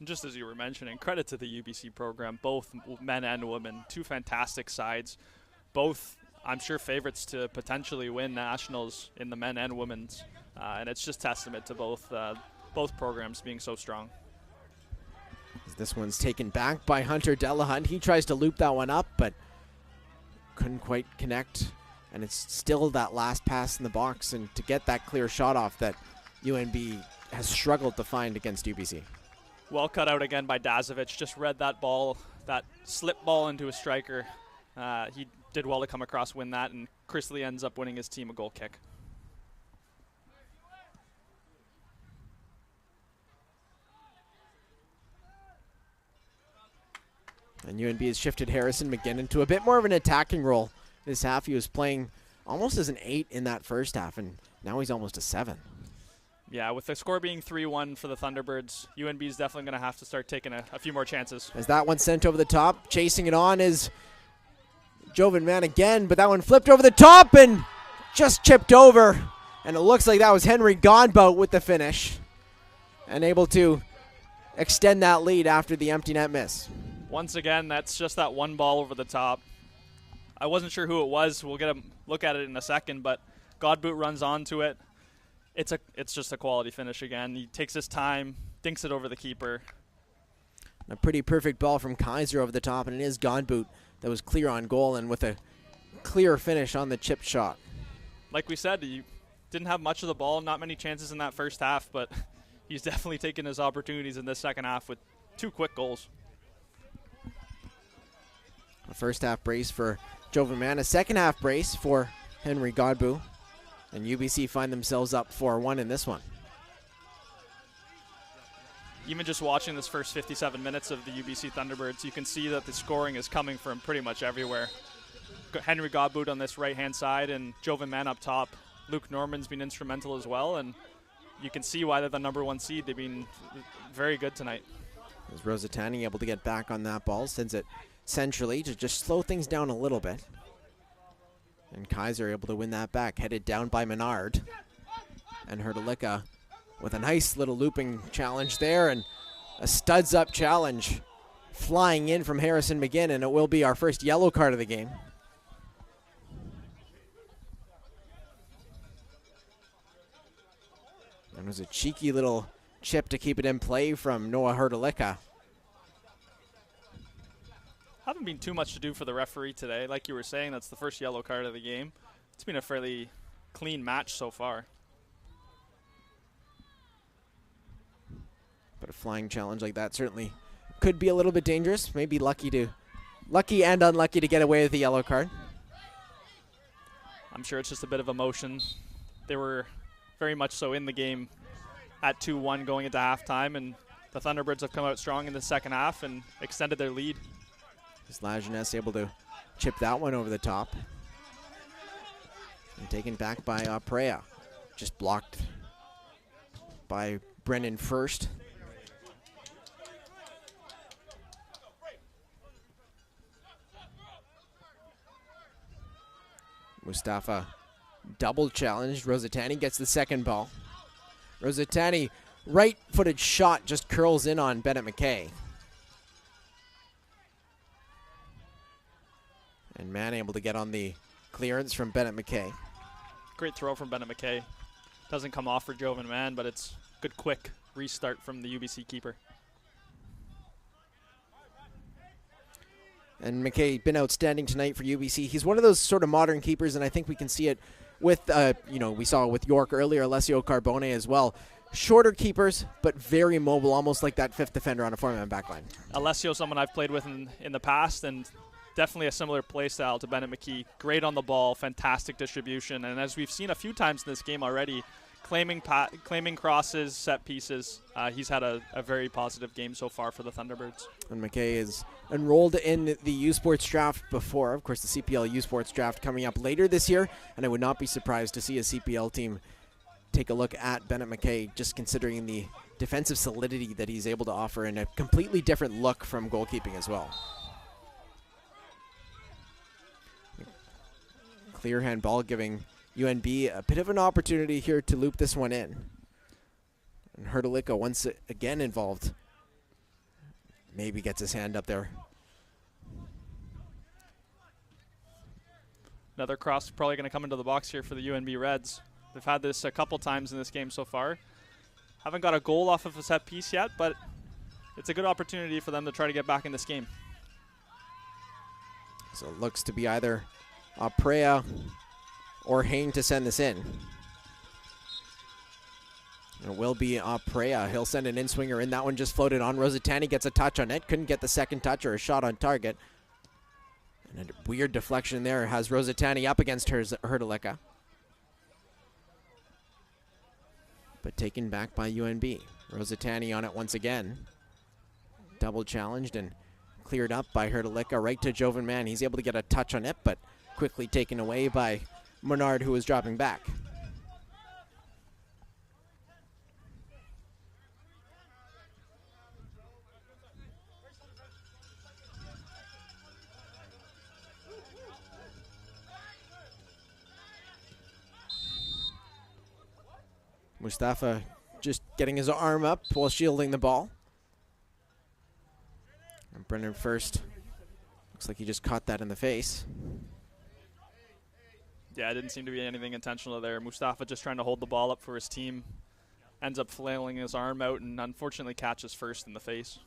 Just as you were mentioning, credit to the UBC program, both men and women, two fantastic sides, both I'm sure favorites to potentially win nationals in the men and women's, and it's just testament to both programs being so strong. This one's taken back by Hunter Delahunt. He tries to loop that one up, but couldn't quite connect. And it's still that last pass in the box, and to get that clear shot off that UNB has struggled to find against UBC. Well cut out again by Dazovic. Just read that ball, that slip ball into a striker. He did well to come across, win that, and Chris Lee ends up winning his team a goal kick. And UNB has shifted Harrison McGinn into a bit more of an attacking role this half. He was playing almost as an 8 in that first half, and now he's almost a 7. Yeah, with the score being 3-1 for the Thunderbirds, UNB is definitely going to have to start taking a few more chances. As that one sent over the top, chasing it on is Jovan Mann again, but that one flipped over the top and just chipped over. And it looks like that was Henry Godbout with the finish, and able to extend that lead after the empty net miss. Once again, that's just that one ball over the top. I wasn't sure who it was. We'll get a look at it in a second, but Godbout runs onto it. It's just a quality finish again. He takes his time, dinks it over the keeper. A pretty perfect ball from Kaiser over the top, and it is Godbout that was clear on goal and with a clear finish on the chip shot. Like we said, he didn't have much of the ball, not many chances in that first half, but he's definitely taken his opportunities in this second half with 2 quick goals. A first half brace for Jovan Mann, a second half brace for Henry Godbout, and UBC find themselves up 4-1 in this one. Even just watching this first 57 minutes of the UBC Thunderbirds, you can see that the scoring is coming from pretty much everywhere. Henry Godbout on this right-hand side and Jovan Mann up top. Luke Norman's been instrumental as well, and you can see why they're the number 1 seed. They've been very good tonight. As Rosatani able to get back on that ball, sends it centrally to just slow things down a little bit. And Kaiser able to win that back, headed down by Menard. And Hrdlicka with a nice little looping challenge there, and a studs up challenge flying in from Harrison McGinn, and it will be our first yellow card of the game. And it was a cheeky little chip to keep it in play from Noah Hrdlicka. Haven't been too much to do for the referee today. Like you were saying, that's the first yellow card of the game. It's been a fairly clean match so far. But a flying challenge like that certainly could be a little bit dangerous. Maybe lucky and unlucky to get away with the yellow card. I'm sure it's just a bit of emotion. They were very much so in the game at 2-1 going into halftime, and the Thunderbirds have come out strong in the second half and extended their lead. Is Lajeunesse able to chip that one over the top. And taken back by Prea. Just blocked by Brennan first. Mustafa double challenged. Rosatani gets the second ball. Rosatani, right-footed shot, just curls in on Bennett McKay. And Mann able to get on the clearance from Bennett McKay. Great throw from Bennett McKay. Doesn't come off for Jovan Mann, but it's good quick restart from the UBC keeper. And McKay been outstanding tonight for UBC. He's one of those sort of modern keepers, and I think we can see it with, we saw it with York earlier, Alessio Carbone as well. Shorter keepers, but very mobile, almost like that fifth defender on a four-man backline. Alessio, someone I've played with in the past, and definitely a similar play style to Bennett McKee. Great on the ball, fantastic distribution, and as we've seen a few times in this game already, claiming crosses, set pieces. He's had a very positive game so far for the Thunderbirds. And McKay is enrolled in the U Sports draft before. Of course, the CPL U Sports draft coming up later this year, and I would not be surprised to see a CPL team take a look at Bennett McKay, just considering the defensive solidity that he's able to offer and a completely different look from goalkeeping as well. Clear hand ball giving UNB a bit of an opportunity here to loop this one in. And Hrdlicka once again involved. Maybe gets his hand up there. Another cross probably going to come into the box here for the UNB Reds. They've had this a couple times in this game so far. Haven't got a goal off of a set piece yet, but it's a good opportunity for them to try to get back in this game. So it looks to be either Prea or Hain to send this in. It will be Prea. He'll send an in-swinger in. That one just floated on. Rosatani gets a touch on it. Couldn't get the second touch or a shot on target. And a weird deflection there has Rosatani up against Hrdlicka. But taken back by UNB. Rosatani on it once again. Double challenged and cleared up by Hrdlicka right to Jovan Mann. He's able to get a touch on it, but quickly taken away by Menard, who was dropping back. Mustafa just getting his arm up while shielding the ball. And Brennan first. Looks like he just caught that in the face. Yeah, it didn't seem to be anything intentional there. Mustafa just trying to hold the ball up for his team. Ends up flailing his arm out and unfortunately catches first in the face.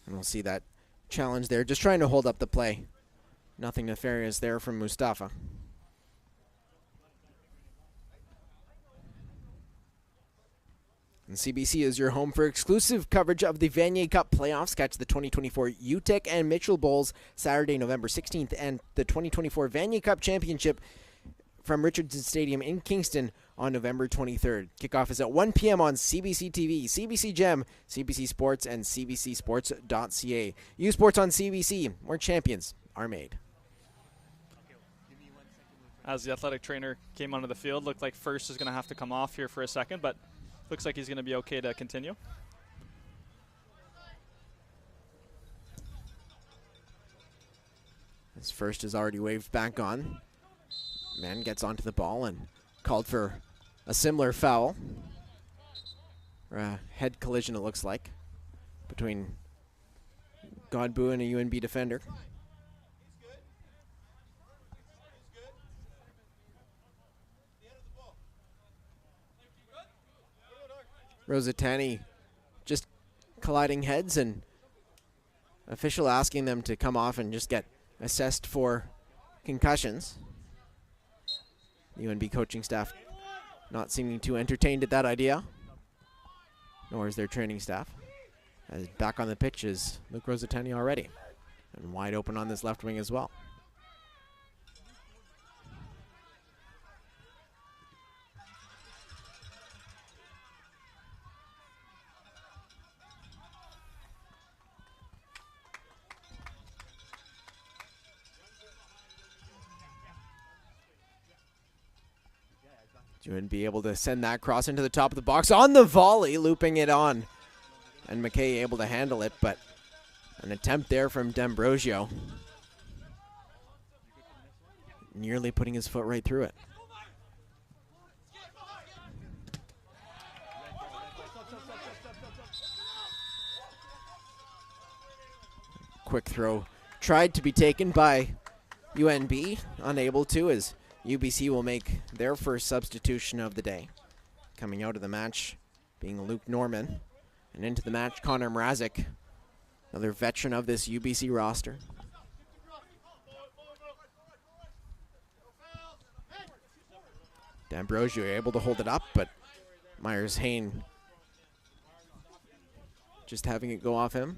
And we'll see that challenge there. Just trying to hold up the play. Nothing nefarious there from Mustafa. And CBC is your home for exclusive coverage of the Vanier Cup playoffs. Catch the 2024 UTEC and Mitchell Bowls Saturday, November 16th, and the 2024 Vanier Cup Championship from Richardson Stadium in Kingston on November 23rd. Kickoff is at 1 p.m. on CBC TV, CBC Gem, CBC Sports, and CBCSports.ca. U Sports on CBC, where champions are made. as the athletic trainer came onto the field. Looked like First is going to have to come off here for a second, but looks like he's going to be okay to continue. His First is already waved back on. Man gets onto the ball and called for a similar foul. Or a head collision, it looks like, between Godbout and a UNB defender. Rosatani just colliding heads, and official asking them to come off and just get assessed for concussions. The UNB coaching staff not seeming too entertained at that idea, nor is their training staff. As back on the pitch is Luke Rosatani already, and wide open on this left wing as well. UNB able to send that cross into the top of the box on the volley, looping it on. And McKay able to handle it, but an attempt there from D'Ambrosio. Nearly putting his foot right through it. Quick throw tried to be taken by UNB, unable to, as UBC will make their first substitution of the day. Coming out of the match being Luke Norman. And into the match, Connor Mrazek, another veteran of this UBC roster. D'Ambrosio able to hold it up, but Myers-Hain just having it go off him.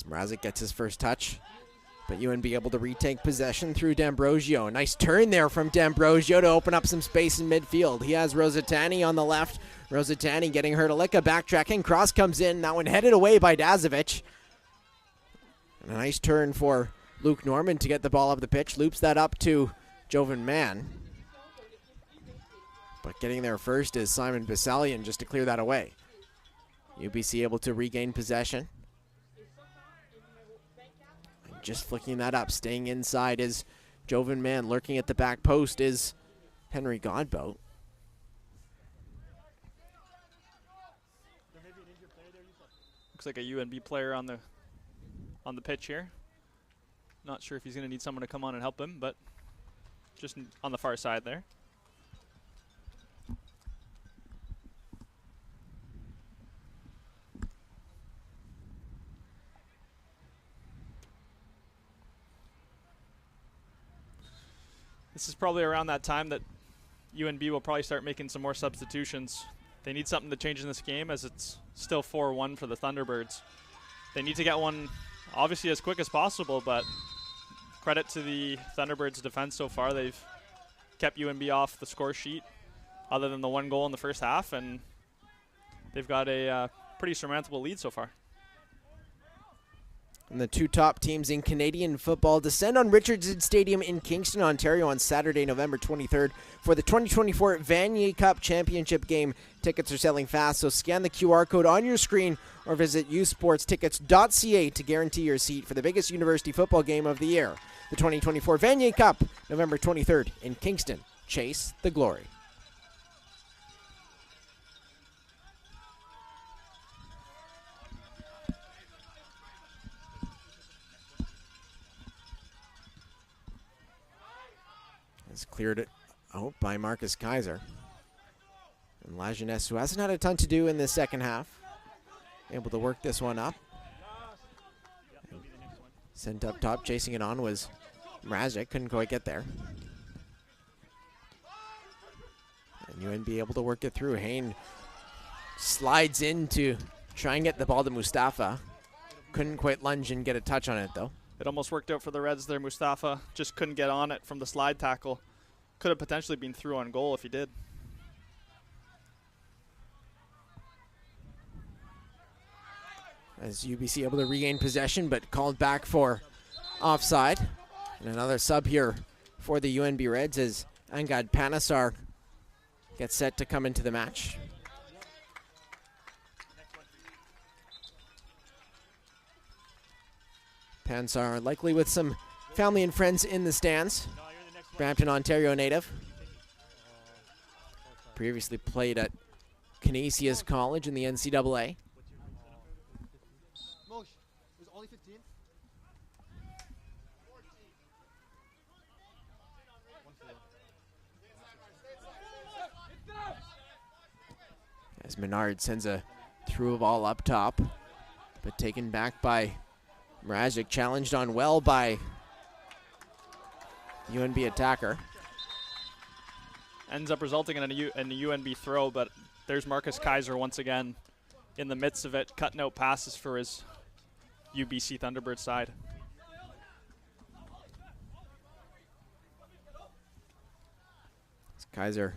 Mrazek gets his first touch, but UNB able to retake possession through D'Ambrosio. A nice turn there from D'Ambrosio to open up some space in midfield. He has Rosatani on the left. Rosatani getting her to lick a backtracking. Cross comes in. That one headed away by Dazovic. And a nice turn for Luke Norman to get the ball up the pitch. Loops that up to Jovan Mann. But getting there first is Simon Basalian just to clear that away. UBC able to regain possession. Just flicking that up, staying inside is Jovan Mann. Lurking at the back post is Henry Godbout. Looks like a UNB player on the pitch here. Not sure if he's going to need someone to come on and help him, but just on the far side there. This is probably around that time that UNB will probably start making some more substitutions. They need something to change in this game, as it's still 4-1 for the Thunderbirds. They need to get one obviously as quick as possible, but credit to the Thunderbirds' defense so far. They've kept UNB off the score sheet other than the one goal in the first half, and they've got a pretty surmountable lead so far. And the two top teams in Canadian football descend on Richardson Stadium in Kingston, Ontario on Saturday, November 23rd for the 2024 Vanier Cup Championship game. Tickets are selling fast, so scan the QR code on your screen or visit usportstickets.ca to guarantee your seat for the biggest university football game of the year. The 2024 Vanier Cup, November 23rd in Kingston. Chase the glory. Cleared it out by Marcus Kaiser. And Lajeunesse, who hasn't had a ton to do in the second half, able to work this one up. Sent up top, chasing it on was Mrazek, couldn't quite get there. And UNB able to work it through. Hain slides in to try and get the ball to Mustafa. Couldn't quite lunge and get a touch on it though. It almost worked out for the Reds there. Mustafa just couldn't get on it from the slide tackle. Could have potentially been through on goal if he did. As UBC able to regain possession, but called back for offside. And another sub here for the UNB Reds as Angad Panasar gets set to come into the match. Pansar likely with some family and friends in the stands. Brampton, Ontario native. Previously played at Canisius College in the NCAA. As Menard sends a through ball up top, but taken back by Mrazek, challenged on well by UNB attacker. Ends up resulting in a UNB throw, but there's Marcus Kaiser once again in the midst of it, cutting out passes for his UBC Thunderbird side. Kaiser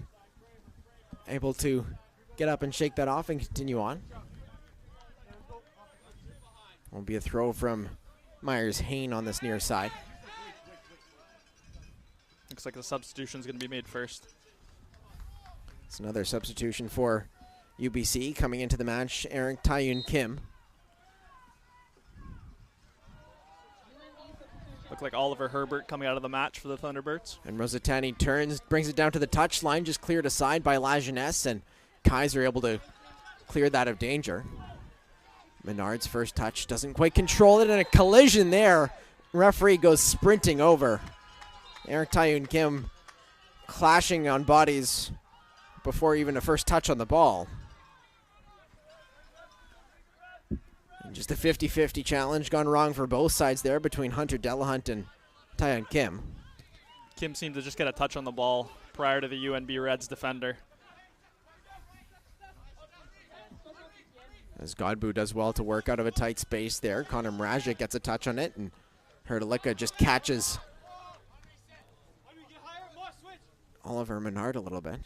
able to get up and shake that off and continue on. Will be a throw from Myers-Hain on this near side. Looks like the substitution is going to be made first. It's another substitution for UBC coming into the match, Eric Taeyun Kim. Look like Oliver Herbert coming out of the match for the Thunderbirds. And Rosatani turns, brings it down to the touchline, just cleared aside by La Jeunesse, and Kaiser able to clear that of danger. Menard's first touch doesn't quite control it, and a collision there. Referee goes sprinting over. Eric Taeyun Kim clashing on bodies before even a first touch on the ball. And just a 50-50 challenge gone wrong for both sides there between Hunter Delahunt and Taeyun Kim. Kim seemed to just get a touch on the ball prior to the UNB Reds defender. As Godbout does well to work out of a tight space there. Connor Mrazek gets a touch on it, and Hrdlicka just catches Oliver Menard a little bit.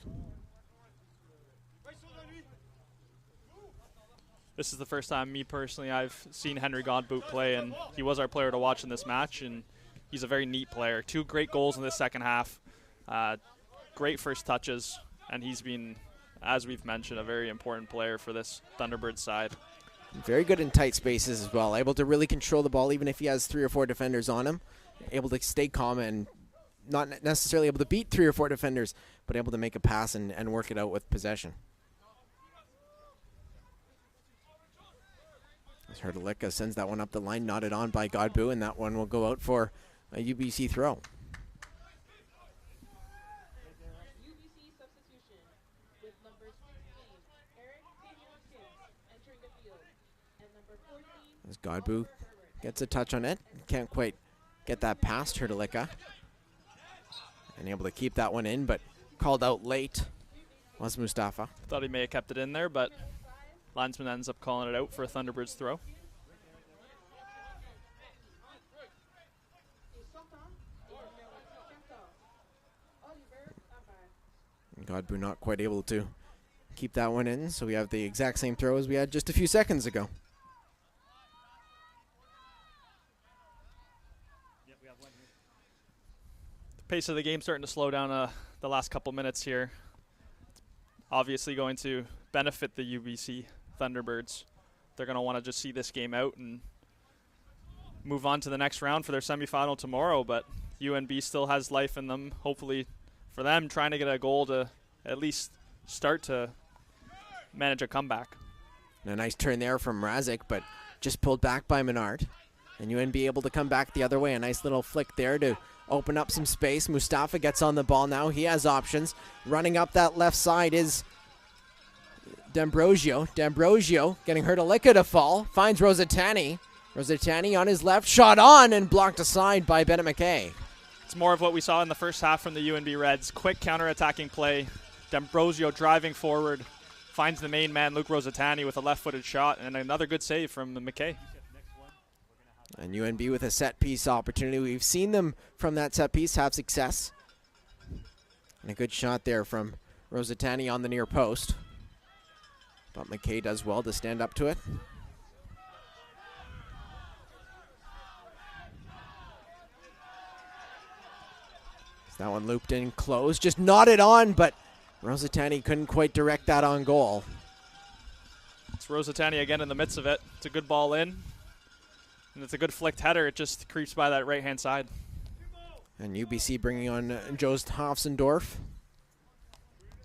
This is the first time, me personally, I've seen Henry Godbout play, and he was our player to watch in this match, and he's a very neat player. 2 great goals in the second half, great first touches, and he's been, as we've mentioned, a very important player for this Thunderbird side. Very good in tight spaces as well, able to really control the ball even if he has 3 or 4 defenders on him, able to stay calm and not necessarily able to beat 3 or 4 defenders, but able to make a pass and work it out with possession. As Hrdlicka sends that one up the line, knotted on by Godbout, and that one will go out for a UBC throw. As Godbout gets a touch on it, can't quite get that past Hrdlicka. And able to keep that one in, but called out late was Mustafa. Thought he may have kept it in there, but linesman ends up calling it out for a Thunderbirds throw. Godbout not quite able to keep that one in, so we have the exact same throw as we had just a few seconds ago. The pace of the game starting to slow down the last couple minutes here. Obviously going to benefit the UBC Thunderbirds. They're going to want to just see this game out and move on to the next round for their semifinal tomorrow, but UNB still has life in them. Hopefully for them, trying to get a goal to at least start to manage a comeback. And a nice turn there from Mrazek, but just pulled back by Menard. And UNB able to come back the other way. A nice little flick there to open up some space. Mustafa gets on the ball now. He has options. Running up that left side is D'Ambrosio. D'Ambrosio getting Hrdlicka to fall. Finds Rosatani. Rosatani on his left. Shot on and blocked aside by Bennett McKay. It's more of what we saw in the first half from the UNB Reds. Quick counter-attacking play. D'Ambrosio driving forward. Finds the main man, Luke Rosatani, with a left-footed shot. And another good save from McKay. And UNB with a set-piece opportunity. We've seen them from that set-piece have success. And a good shot there from Rosatani on the near post. But McKay does well to stand up to it. That one looped in close, just nodded on, but Rosatani couldn't quite direct that on goal. It's Rosatani again in the midst of it. It's a good ball in, and it's a good flicked header. It just creeps by that right-hand side. And UBC bringing on Jost Hofsendorf.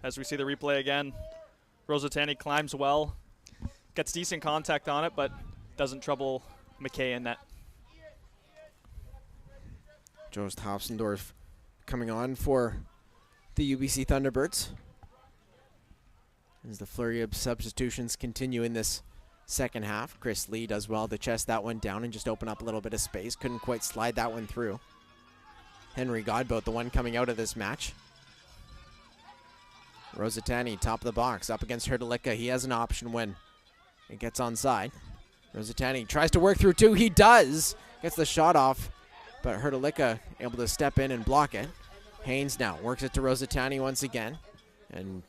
As we see the replay again, Rosatani climbs well, gets decent contact on it, but doesn't trouble McKay in net. Jost Hofsendorf coming on for the UBC Thunderbirds. As the flurry of substitutions continue in this second half, Chris Lee does well to chest that one down and just open up a little bit of space. Couldn't quite slide that one through. Henry Godbout, the one coming out of this match. Rosatani, top of the box, up against Hrdlicka. He has an option when it gets onside. Rosatani tries to work through two. He does. Gets the shot off, but Hrdlicka able to step in and block it. Haynes now works it to Rosatani once again. And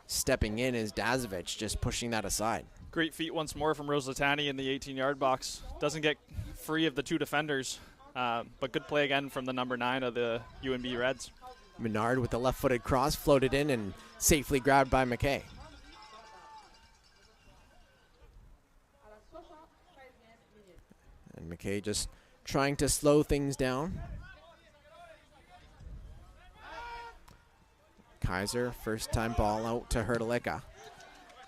stepping in is Dazovic, just pushing that aside. Great feet once more from Rosatani in the 18-yard box. Doesn't get free of the two defenders, but good play again from the number 9 of the UNB Reds. Menard with the left-footed cross floated in and safely grabbed by McKay. And McKay just trying to slow things down. Kaiser, first time ball out to Hrdlicka.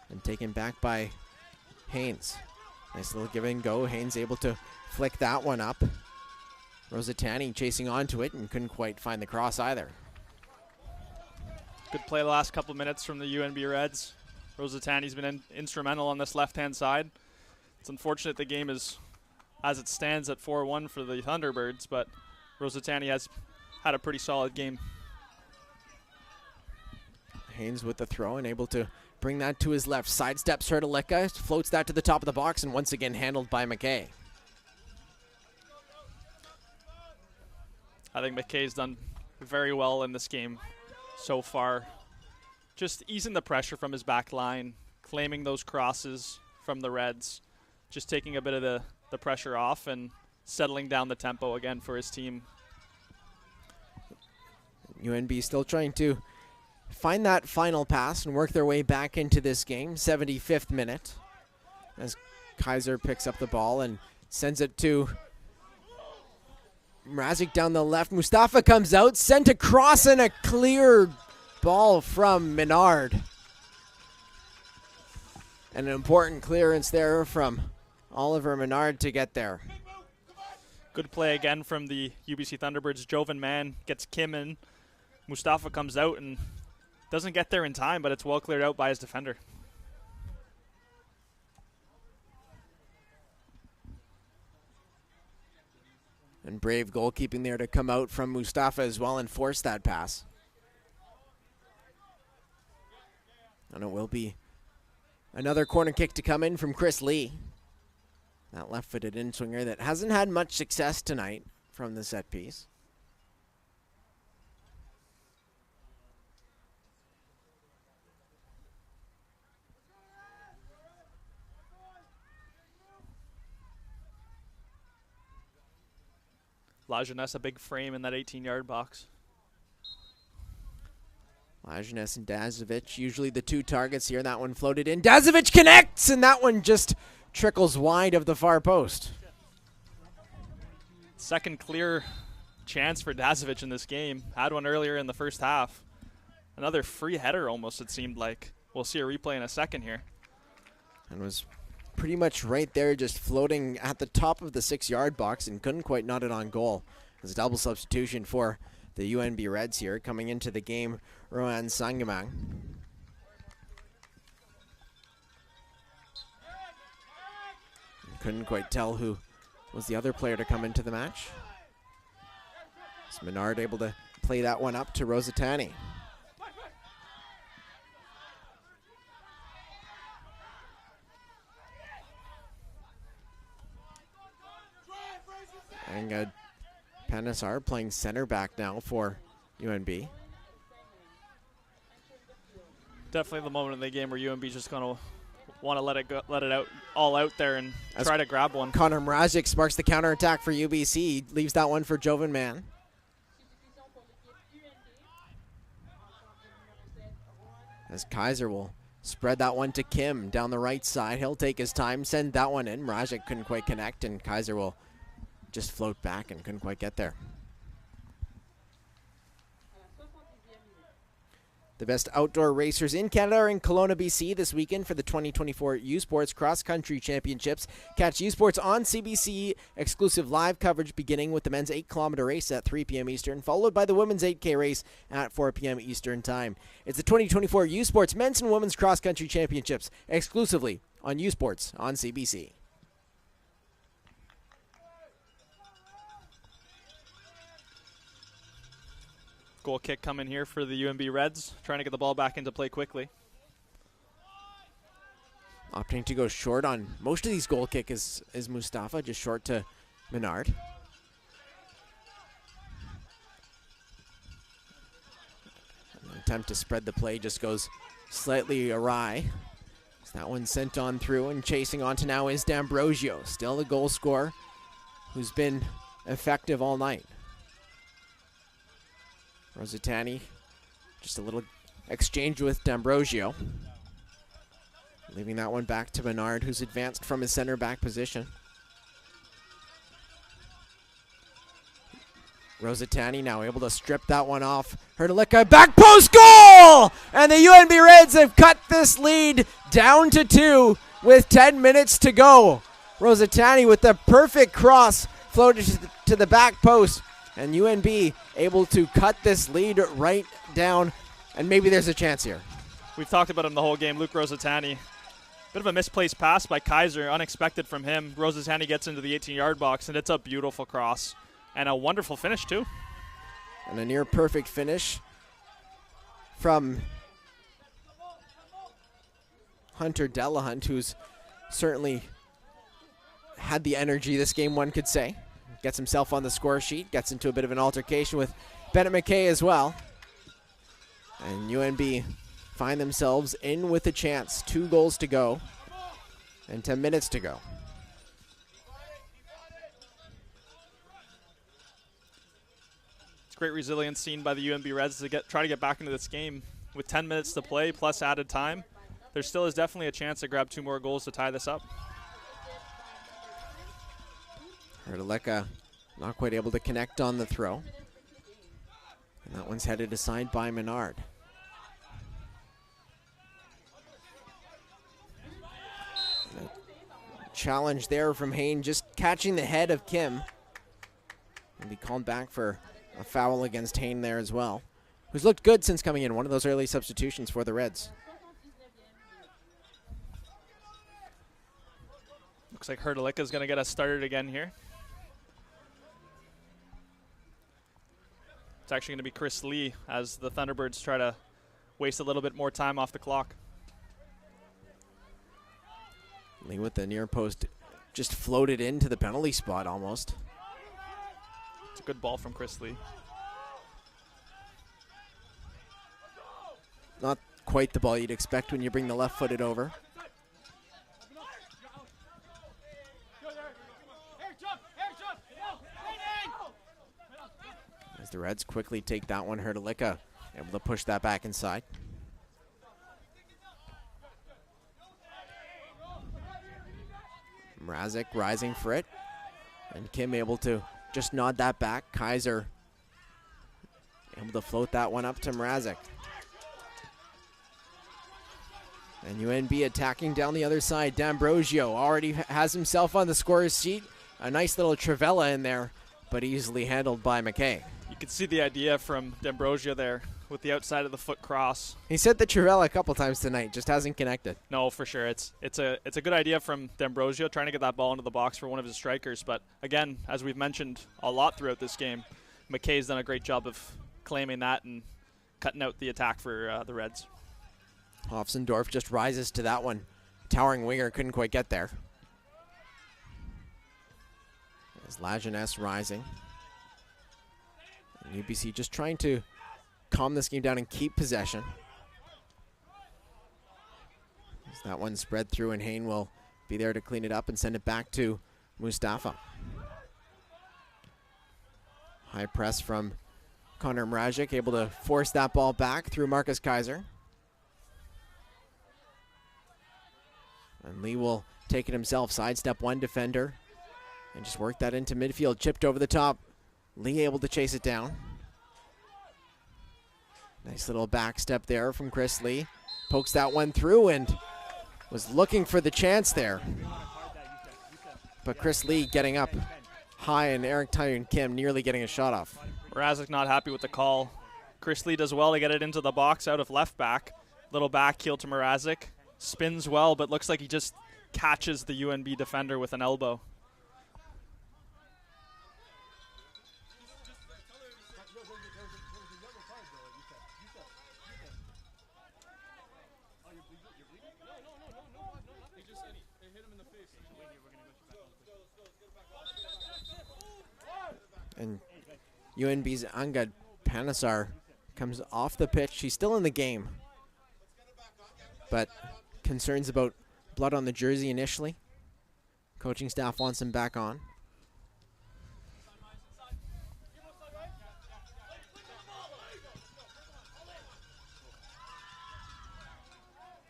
And taken back by Haynes. Nice little give and go. Haynes able to flick that one up. Rosatani chasing onto it and couldn't quite find the cross either. Good play the last couple minutes from the UNB Reds. Rosatani's been instrumental on this left-hand side. It's unfortunate the game is, as it stands, at 4-1 for the Thunderbirds, but Rosatani has had a pretty solid game. Haynes with the throw and able to bring that to his left. Sidesteps Hrdlicka, floats that to the top of the box, and once again handled by McKay. I think McKay's done very well in this game so far. Just easing the pressure from his back line, claiming those crosses from the Reds, just taking a bit of the pressure off and settling down the tempo again for his team. UNB still trying to find that final pass and work their way back into this game. 75th minute as Kaiser picks up the ball and sends it to Mrazek down the left. Mustafa comes out, sent across, and a clear ball from Menard. And an important clearance there from Oliver Menard to get there. Good play again from the UBC Thunderbirds. Jovan Mann gets Kim in. Mustafa comes out and doesn't get there in time, but it's well cleared out by his defender. And brave goalkeeping there to come out from Mustafa as well and force that pass. And it will be another corner kick to come in from Chris Lee. That left-footed in-swinger that hasn't had much success tonight from the set piece. La Jeunesse, a big frame in that 18-yard box. La Jeunesse and Dazovic, usually the two targets here. That one floated in. Dazovic connects, and that one just trickles wide of the far post. Second clear chance for Dazovic in this game. Had one earlier in the first half. Another free header almost, it seemed like. We'll see a replay in a second here. And was pretty much right there, just floating at the top of the 6-yard box and couldn't quite nut it on goal. It's a double substitution for the UNB Reds here. Coming into the game, Rohan Sangamang. Couldn't quite tell who was the other player to come into the match. Is Menard able to play that one up to Rosatani? And Panesar playing center back now for UNB. Definitely the moment in the game where UNB just going to want to let it out all out there and try to grab one. Connor Mrazek sparks the counterattack for UBC. Leaves that one for Jovan Mann. as Kaiser will spread that one to Kim down the right side. He'll take his time, send that one in. Mrazek couldn't quite connect, and Kaiser will just float back and couldn't quite get there. The best outdoor racers in Canada are in Kelowna, BC this weekend for the 2024 U Sports Cross Country Championships. Catch U Sports on CBC exclusive live coverage beginning with the men's 8-kilometer race at 3 p.m. Eastern, followed by the women's 8K race at 4 p.m. Eastern Time. It's the 2024 U Sports Men's and Women's Cross Country Championships exclusively on U Sports on CBC. Goal kick coming here for the UNB Reds, trying to get the ball back into play quickly. Opting to go short on most of these goal kick is Mustafa, just short to Menard. An attempt to spread the play just goes slightly awry. So that one sent on through, and chasing on to now is D'Ambrosio, still the goal scorer, who's been effective all night. Rosatani, just a little exchange with D'Ambrosio. Leaving that one back to Menard, who's advanced from his center back position. Rosatani now able to strip that one off. Hrdlicka, back post goal! And the UNB Reds have cut this lead down to 2 with 10 minutes to go. Rosatani with the perfect cross floated to the back post. And UNB able to cut this lead right down. And maybe there's a chance here. We've talked about him the whole game, Luke Rosatani. Bit of a misplaced pass by Kaiser, unexpected from him. Rosatani gets into the 18-yard box, and it's a beautiful cross. And a wonderful finish, too. And a near-perfect finish from Hunter Delahunt, who's certainly had the energy this game, one could say. Gets himself on the score sheet, gets into a bit of an altercation with Bennett McKay as well. And UNB find themselves in with a chance. 2 goals to go and 10 minutes to go. It's great resilience seen by the UNB Reds to try to get back into this game. With 10 minutes to play plus added time, there still is definitely a chance to grab 2 more goals to tie this up. Hrdlicka not quite able to connect on the throw. And that one's headed aside by Menard. And a challenge there from Hain, just catching the head of Kim. And be called back for a foul against Hain there as well, who's looked good since coming in. One of those early substitutions for the Reds. Looks like Hrdlicka is going to get us started again here. It's actually going to be Chris Lee as the Thunderbirds try to waste a little bit more time off the clock. Lee with the near post, just floated into the penalty spot almost. It's a good ball from Chris Lee. Not quite the ball you'd expect when you bring the left-footed over. As the Reds quickly take that one, Hrdlicka able to push that back inside. Mrazek rising for it, and Kim able to just nod that back. Kaiser able to float that one up to Mrazek. And UNB attacking down the other side. D'Ambrosio already has himself on the scorer's sheet. A nice little Trivella in there, but easily handled by McKay. You could see the idea from D'Ambrosio there with the outside of the foot cross. He said the Trivella a couple times tonight, just hasn't connected. No, for sure. It's a good idea from D'Ambrosio trying to get that ball into the box for one of his strikers. But again, as we've mentioned a lot throughout this game, McKay's done a great job of claiming that and cutting out the attack for the Reds. Hofsendorf just rises to that one. Towering winger couldn't quite get there. As Lajeunesse rising. And UBC just trying to calm this game down and keep possession. As that one spread through, and Hain will be there to clean it up and send it back to Mustafa. High press from Connor Mrazek, able to force that ball back through Marcus Kaiser. And Lee will take it himself, sidestep one defender, and just work that into midfield. Chipped over the top. Lee able to chase it down. Nice little back step there from Chris Lee. Pokes that one through and was looking for the chance there. But Chris Lee getting up high, and Eric Tyron Kim nearly getting a shot off. Mrazek not happy with the call. Chris Lee does well to get it into the box out of left back. Little back heel to Mrazek. Spins well, but looks like he just catches the UNB defender with an elbow. And UNB's Angad Panasar comes off the pitch. She's still in the game, but concerns about blood on the jersey initially. Coaching staff wants him back on.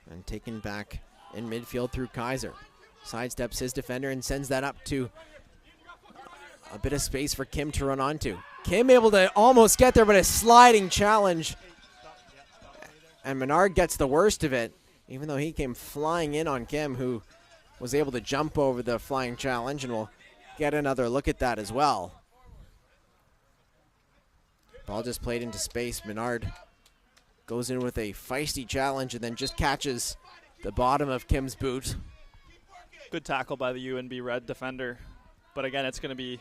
And taken back in midfield through Kaiser. Sidesteps his defender and sends that up to a bit of space for Kim to run onto. Kim able to almost get there, but a sliding challenge. And Menard gets the worst of it, even though he came flying in on Kim, who was able to jump over the flying challenge, and we'll get another look at that as well. Ball just played into space. Menard goes in with a feisty challenge and then just catches the bottom of Kim's boot. Good tackle by the UNB Red defender, but again, it's going to be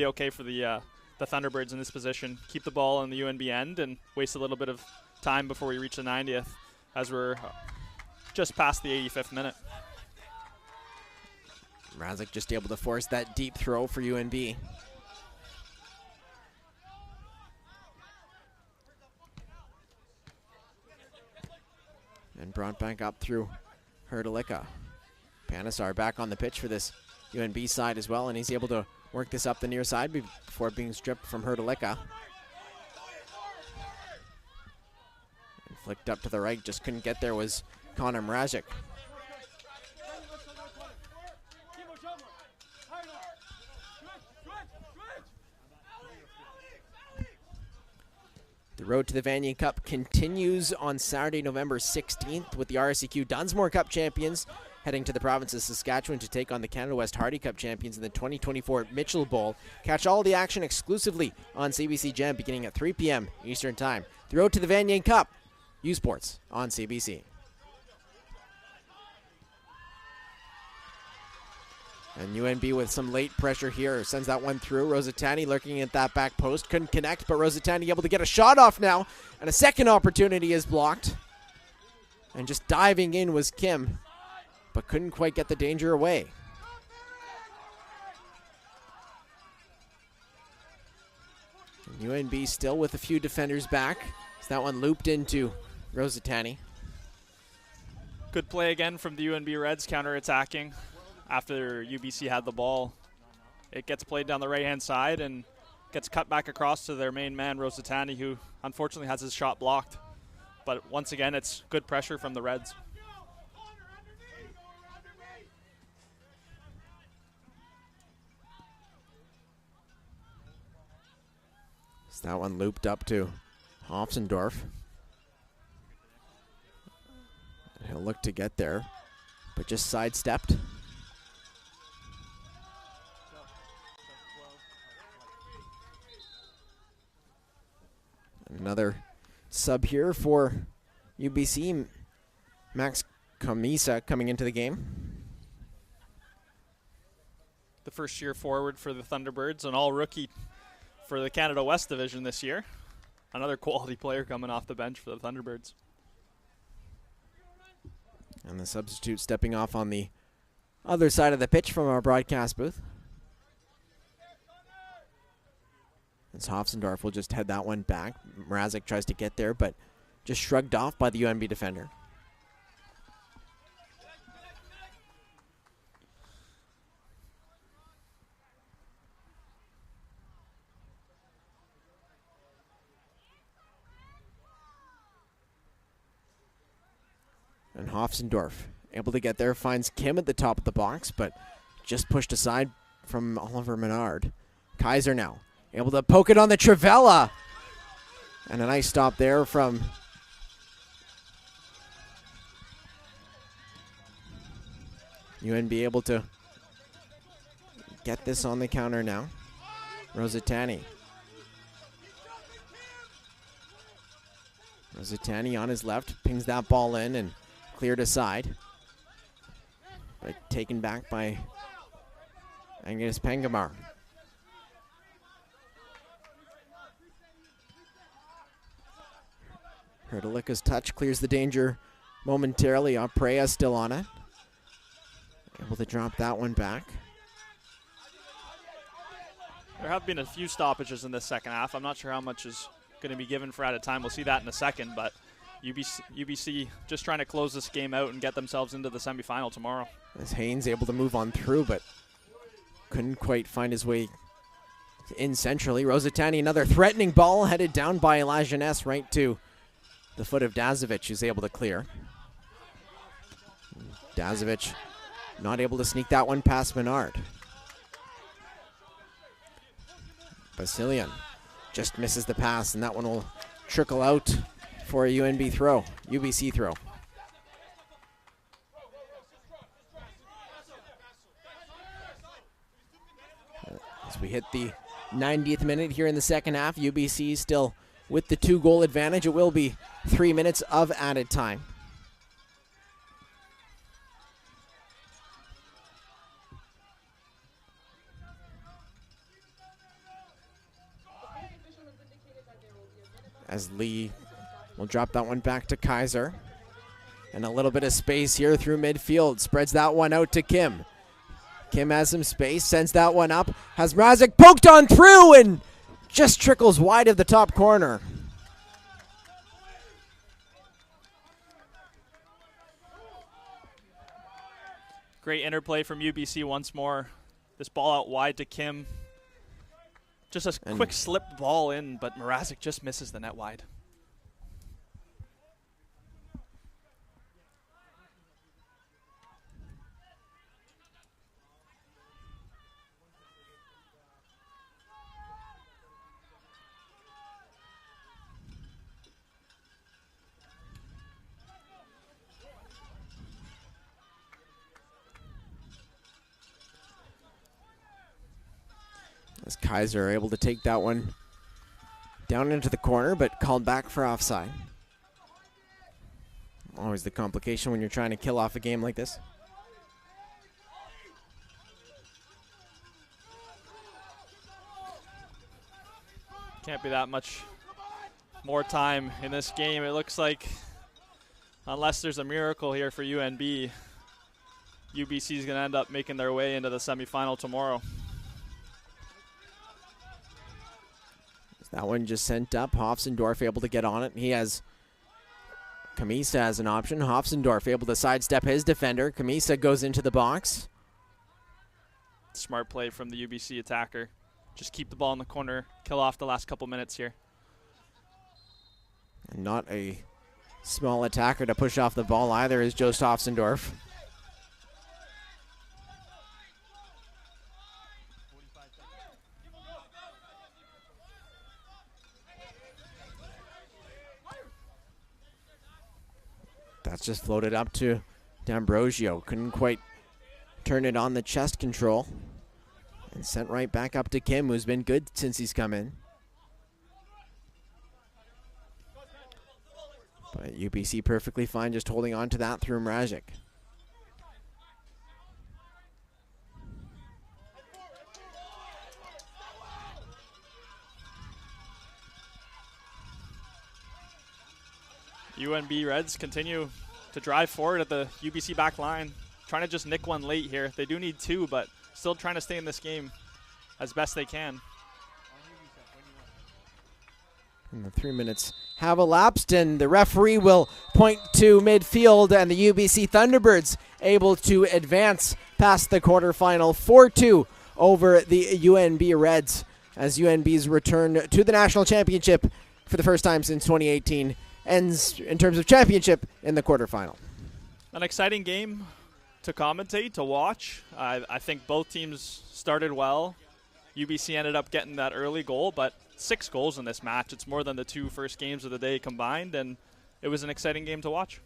okay for the Thunderbirds in this position. Keep the ball on the UNB end and waste a little bit of time before we reach the 90th, as we're just past the 85th minute. Mrazek just able to force that deep throw for UNB. And brought back up through Hrdlicka. Panasar back on the pitch for this UNB side as well, and he's able to work this up the near side before being stripped from Hrdlicka. And flicked up to the right, just couldn't get there was Connor Mrazek. The road to the Vanier Cup continues on Saturday, November 16th with the RSEQ Dunsmore Cup champions heading to the province of Saskatchewan to take on the Canada West Hardy Cup champions in the 2024 Mitchell Bowl. Catch all the action exclusively on CBC Gem beginning at 3 p.m. Eastern Time. The road to the Vanier Cup, U Sports on CBC. And UNB with some late pressure here. Sends that one through. Rosatani lurking at that back post. Couldn't connect, but Rosatani able to get a shot off now. And a second opportunity is blocked. And just diving in was Kim, but couldn't quite get the danger away. And UNB still with a few defenders back. So that one looped into Rosatani. Good play again from the UNB Reds counter-attacking. After UBC had the ball, it gets played down the right-hand side and gets cut back across to their main man, Rosatani, who unfortunately has his shot blocked. But once again, it's good pressure from the Reds. So that one looped up to Hofsendorf. He'll look to get there, but just sidestepped. Another sub here for UBC, Max Kamisa coming into the game. The first year forward for the Thunderbirds, an all-rookie for the Canada West Division this year. Another quality player coming off the bench for the Thunderbirds. And the substitute stepping off on the other side of the pitch from our broadcast booth. As Hofsendorf will just head that one back. Mrazek tries to get there, but just shrugged off by the UNB defender. And Hofsendorf able to get there, finds Kim at the top of the box, but just pushed aside from Oliver Menard. Kaiser now able to poke it on the Trivella. And a nice stop there from UNB, able to get this on the counter now. Rosatani. Rosatani on his left, pings that ball in and cleared aside. But taken back by Angus Pengamar. Hrdlicka's touch clears the danger momentarily. Oprea still on it. Able to drop that one back. There have been a few stoppages in this second half. I'm not sure how much is going to be given for added time. We'll see that in a second, but UBC just trying to close this game out and get themselves into the semifinal tomorrow. As Haynes able to move on through, but couldn't quite find his way in centrally. Rosatani, another threatening ball headed down by La Jeunesse right to the foot of Dazovic, who's able to clear. Dazovic not able to sneak that one past Menard. Basilian just misses the pass, and that one will trickle out for a UNB throw, UBC throw. As we hit the 90th minute here in the second half, UBC still with the 2-goal advantage. It will be 3 minutes of added time. As Lee will drop that one back to Kaiser. And a little bit of space here through midfield. Spreads that one out to Kim. Kim has some space, sends that one up. Has Mrazek poked on through and just trickles wide of the top corner. Great interplay from UBC once more. This ball out wide to Kim. Just a quick slip ball in, but Mrazek just misses the net wide. As Kaiser able to take that one down into the corner, but called back for offside. Always the complication when you're trying to kill off a game like this. Can't be that much more time in this game. It looks like, unless there's a miracle here for UNB, UBC is going to end up making their way into the semifinal tomorrow. That one just sent up. Hofsendorf able to get on it. He has Kamisa as an option. Hofsendorf able to sidestep his defender. Kamisa goes into the box. Smart play from the UBC attacker. Just keep the ball in the corner. Kill off the last couple minutes here. And not a small attacker to push off the ball either is Jost Hofsendorf. That's just floated up to D'Ambrosio. Couldn't quite turn it on the chest control. And sent right back up to Kim, who's been good since he's come in. But UBC perfectly fine just holding on to that through Mrazek. UNB Reds continue to drive forward at the UBC back line. Trying to just nick one late here. They do need two, but still trying to stay in this game as best they can. And the 3 minutes have elapsed, and the referee will point to midfield, and the UBC Thunderbirds able to advance past the quarterfinal 4-2 over the UNB Reds as UNB's return to the national championship for the first time since 2018 ends in terms of championship in the quarterfinal. An exciting game to commentate, to watch. I think both teams started well. UBC ended up getting that early goal, but 6 goals in this match. It's more than the 2 first games of the day combined, and it was an exciting game to watch.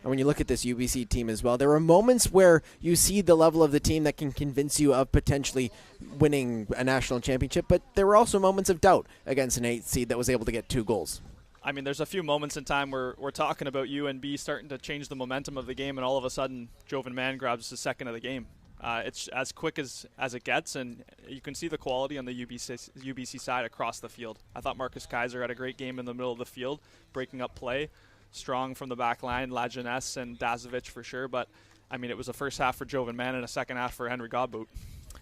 And when you look at this UBC team as well, there were moments where you see the level of the team that can convince you of potentially winning a national championship, but there were also moments of doubt against an 8th seed that was able to get 2 goals. I mean, there's a few moments in time where we're talking about UNB starting to change the momentum of the game, and all of a sudden, Jovan Mann grabs the second of the game. It's as quick as it gets, and you can see the quality on the UBC side across the field. I thought Marcus Kaiser had a great game in the middle of the field, breaking up play. Strong from the back line, La Jeunesse and Dazovic for sure, but I mean, it was a first half for Jovan Mann and a second half for Henry Godbout.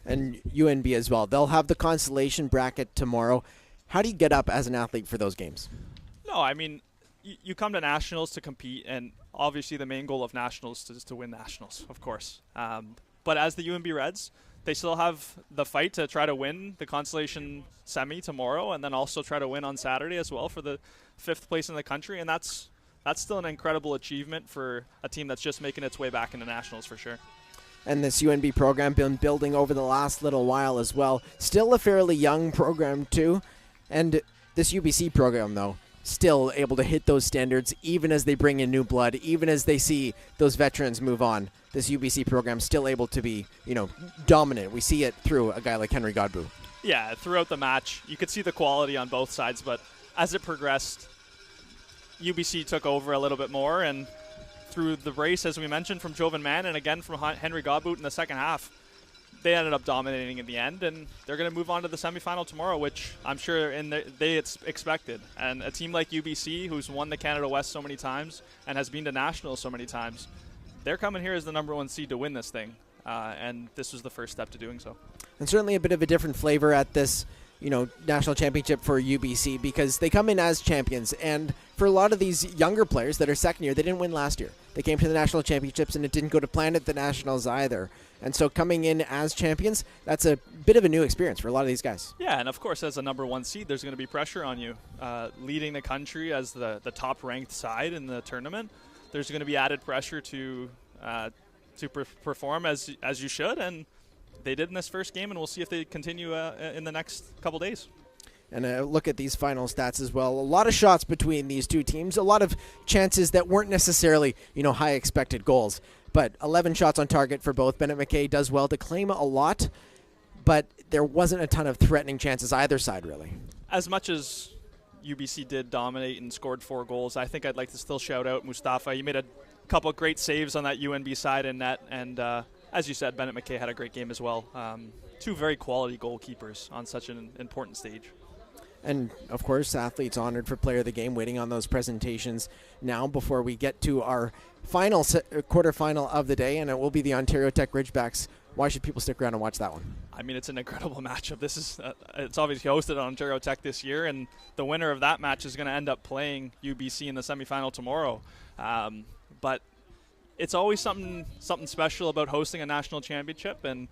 And UNB as well. They'll have the consolation bracket tomorrow. How do you get up as an athlete for those games? No, I mean, you come to nationals to compete, and obviously the main goal of nationals is to win nationals, of course. But as the UNB Reds, they still have the fight to try to win the consolation semi tomorrow, and then also try to win on Saturday as well for the 5th place in the country, and that's still an incredible achievement for a team that's just making its way back into nationals for sure. And this UNB program been building over the last little while as well. Still a fairly young program too. And this UBC program though, still able to hit those standards even as they bring in new blood, even as they see those veterans move on. This UBC program still able to be, dominant. We see it through a guy like Henry Godbout. Yeah, throughout the match, you could see the quality on both sides, but as it progressed, UBC took over a little bit more, and through the race, as we mentioned, from Jovan Mann and again from Henry Godbout in the second half, they ended up dominating in the end, and they're going to move on to the semifinal tomorrow, which I'm sure they expected. And a team like UBC, who's won the Canada West so many times and has been to nationals so many times, they're coming here as the number 1 seed to win this thing, and this was the first step to doing so. And certainly a bit of a different flavor at this national championship for UBC because they come in as champions. And for a lot of these younger players that are second year, they didn't win last year. They came to the national championships and it didn't go to plan at the nationals either. And so coming in as champions, that's a bit of a new experience for a lot of these guys. Yeah, and of course, as a number 1 seed, there's going to be pressure on you. Leading the country as the top-ranked side in the tournament, there's going to be added pressure to perform as you should, and they did in this first game, and we'll see if they continue in the next couple days. And look at these final stats as well. A lot of shots between these two teams. A lot of chances that weren't necessarily, high expected goals. But 11 shots on target for both. Bennett McKay does well to claim a lot, but there wasn't a ton of threatening chances either side, really. As much as UBC did dominate and scored 4 goals, I think I'd like to still shout out Mustafa. He made a couple great saves on that UNB side in net, and as you said, Bennett McKay had a great game as well. 2 very quality goalkeepers on such an important stage. And, of course, athletes honored for player of the game, waiting on those presentations now before we get to our final quarterfinal of the day, and it will be the Ontario Tech Ridgebacks. Why should people stick around and watch that one? I mean, it's an incredible matchup. This is it's obviously hosted on Ontario Tech this year, and the winner of that match is going to end up playing UBC in the semifinal tomorrow. But it's always something special about hosting a national championship, and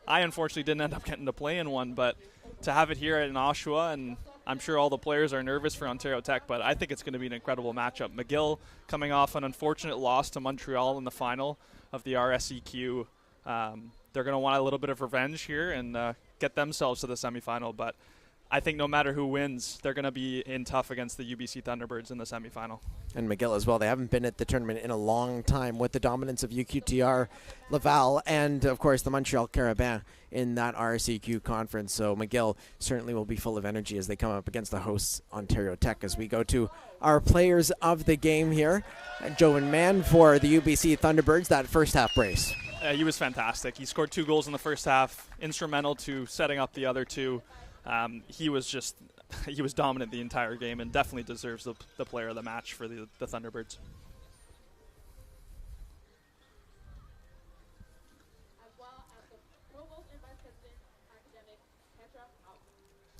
I unfortunately didn't end up getting to play in one, but to have it here in Oshawa, and I'm sure all the players are nervous for Ontario Tech, but I think it's going to be an incredible matchup. McGill coming off an unfortunate loss to Montreal in the final of the RSEQ. They're going to want a little bit of revenge here and get themselves to the semifinal, but I think no matter who wins, they're going to be in tough against the UBC Thunderbirds in the semifinal. And McGill as well. They haven't been at the tournament in a long time with the dominance of UQTR, Laval, and, of course, the Montreal Carabins in that RSEQ conference. So McGill certainly will be full of energy as they come up against the hosts, Ontario Tech, as we go to our players of the game here. Jovan Mann for the UBC Thunderbirds, that first half brace. He was fantastic. He scored 2 goals in the first half, instrumental to setting up the other 2. He was dominant the entire game and definitely deserves the player of the match for the Thunderbirds.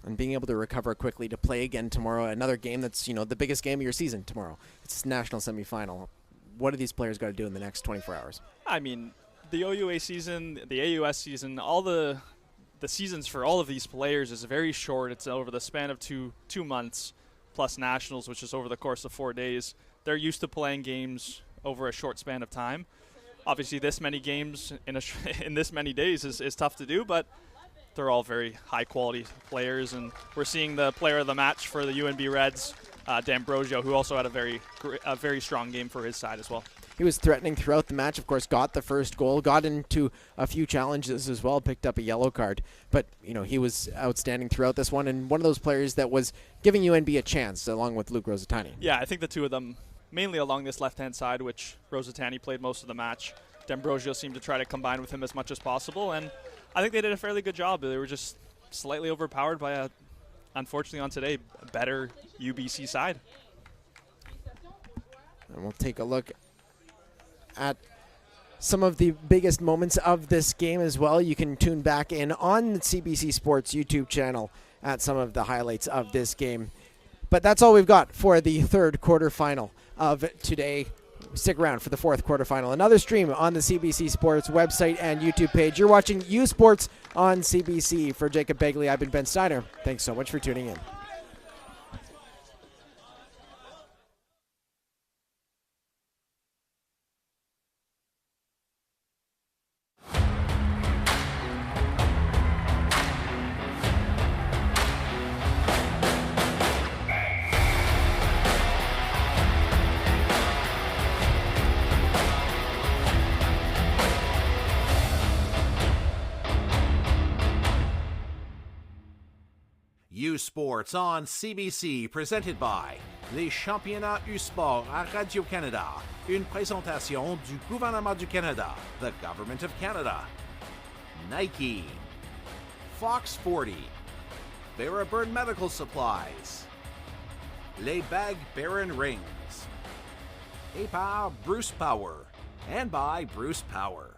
And being able to recover quickly to play again tomorrow, another game that's, the biggest game of your season tomorrow. It's national semifinal. What do these players got to do in the next 24 hours? I mean, the OUA season, the AUS season, all the seasons for all of these players is very short. It's over the span of two months, plus nationals, which is over the course of 4 days. They're used to playing games over a short span of time. Obviously, this many games in this many days is tough to do, but they're all very high-quality players, and we're seeing the player of the match for the UNB Reds, D'Ambrosio, who also had a very strong game for his side as well. He was threatening throughout the match, of course, got the first goal, got into a few challenges as well, picked up a yellow card. But, he was outstanding throughout this one, and one of those players that was giving UNB a chance, along with Luke Rosatani. Yeah, I think the two of them, mainly along this left-hand side, which Rosatani played most of the match. D'Ambrosio seemed to try to combine with him as much as possible, and I think they did a fairly good job. They were just slightly overpowered by unfortunately on today, a better UBC side. And we'll take a look at some of the biggest moments of this game as well. You can tune back in on the CBC Sports YouTube channel at some of the highlights of this game. But that's all we've got for the third quarterfinal of today. Stick around for the fourth quarterfinal. Another stream on the CBC Sports website and YouTube page. You're watching U Sports on CBC. For Jacob Begley, I've been Ben Steiner. Thanks so much for tuning in. U Sports on CBC, presented by les championnats U-Sport à Radio-Canada, une présentation du gouvernement du Canada, the Government of Canada. Nike, Fox 40, Barabird Medical Supplies, Les Bag Baron Rings, et par Bruce Power, and by Bruce Power.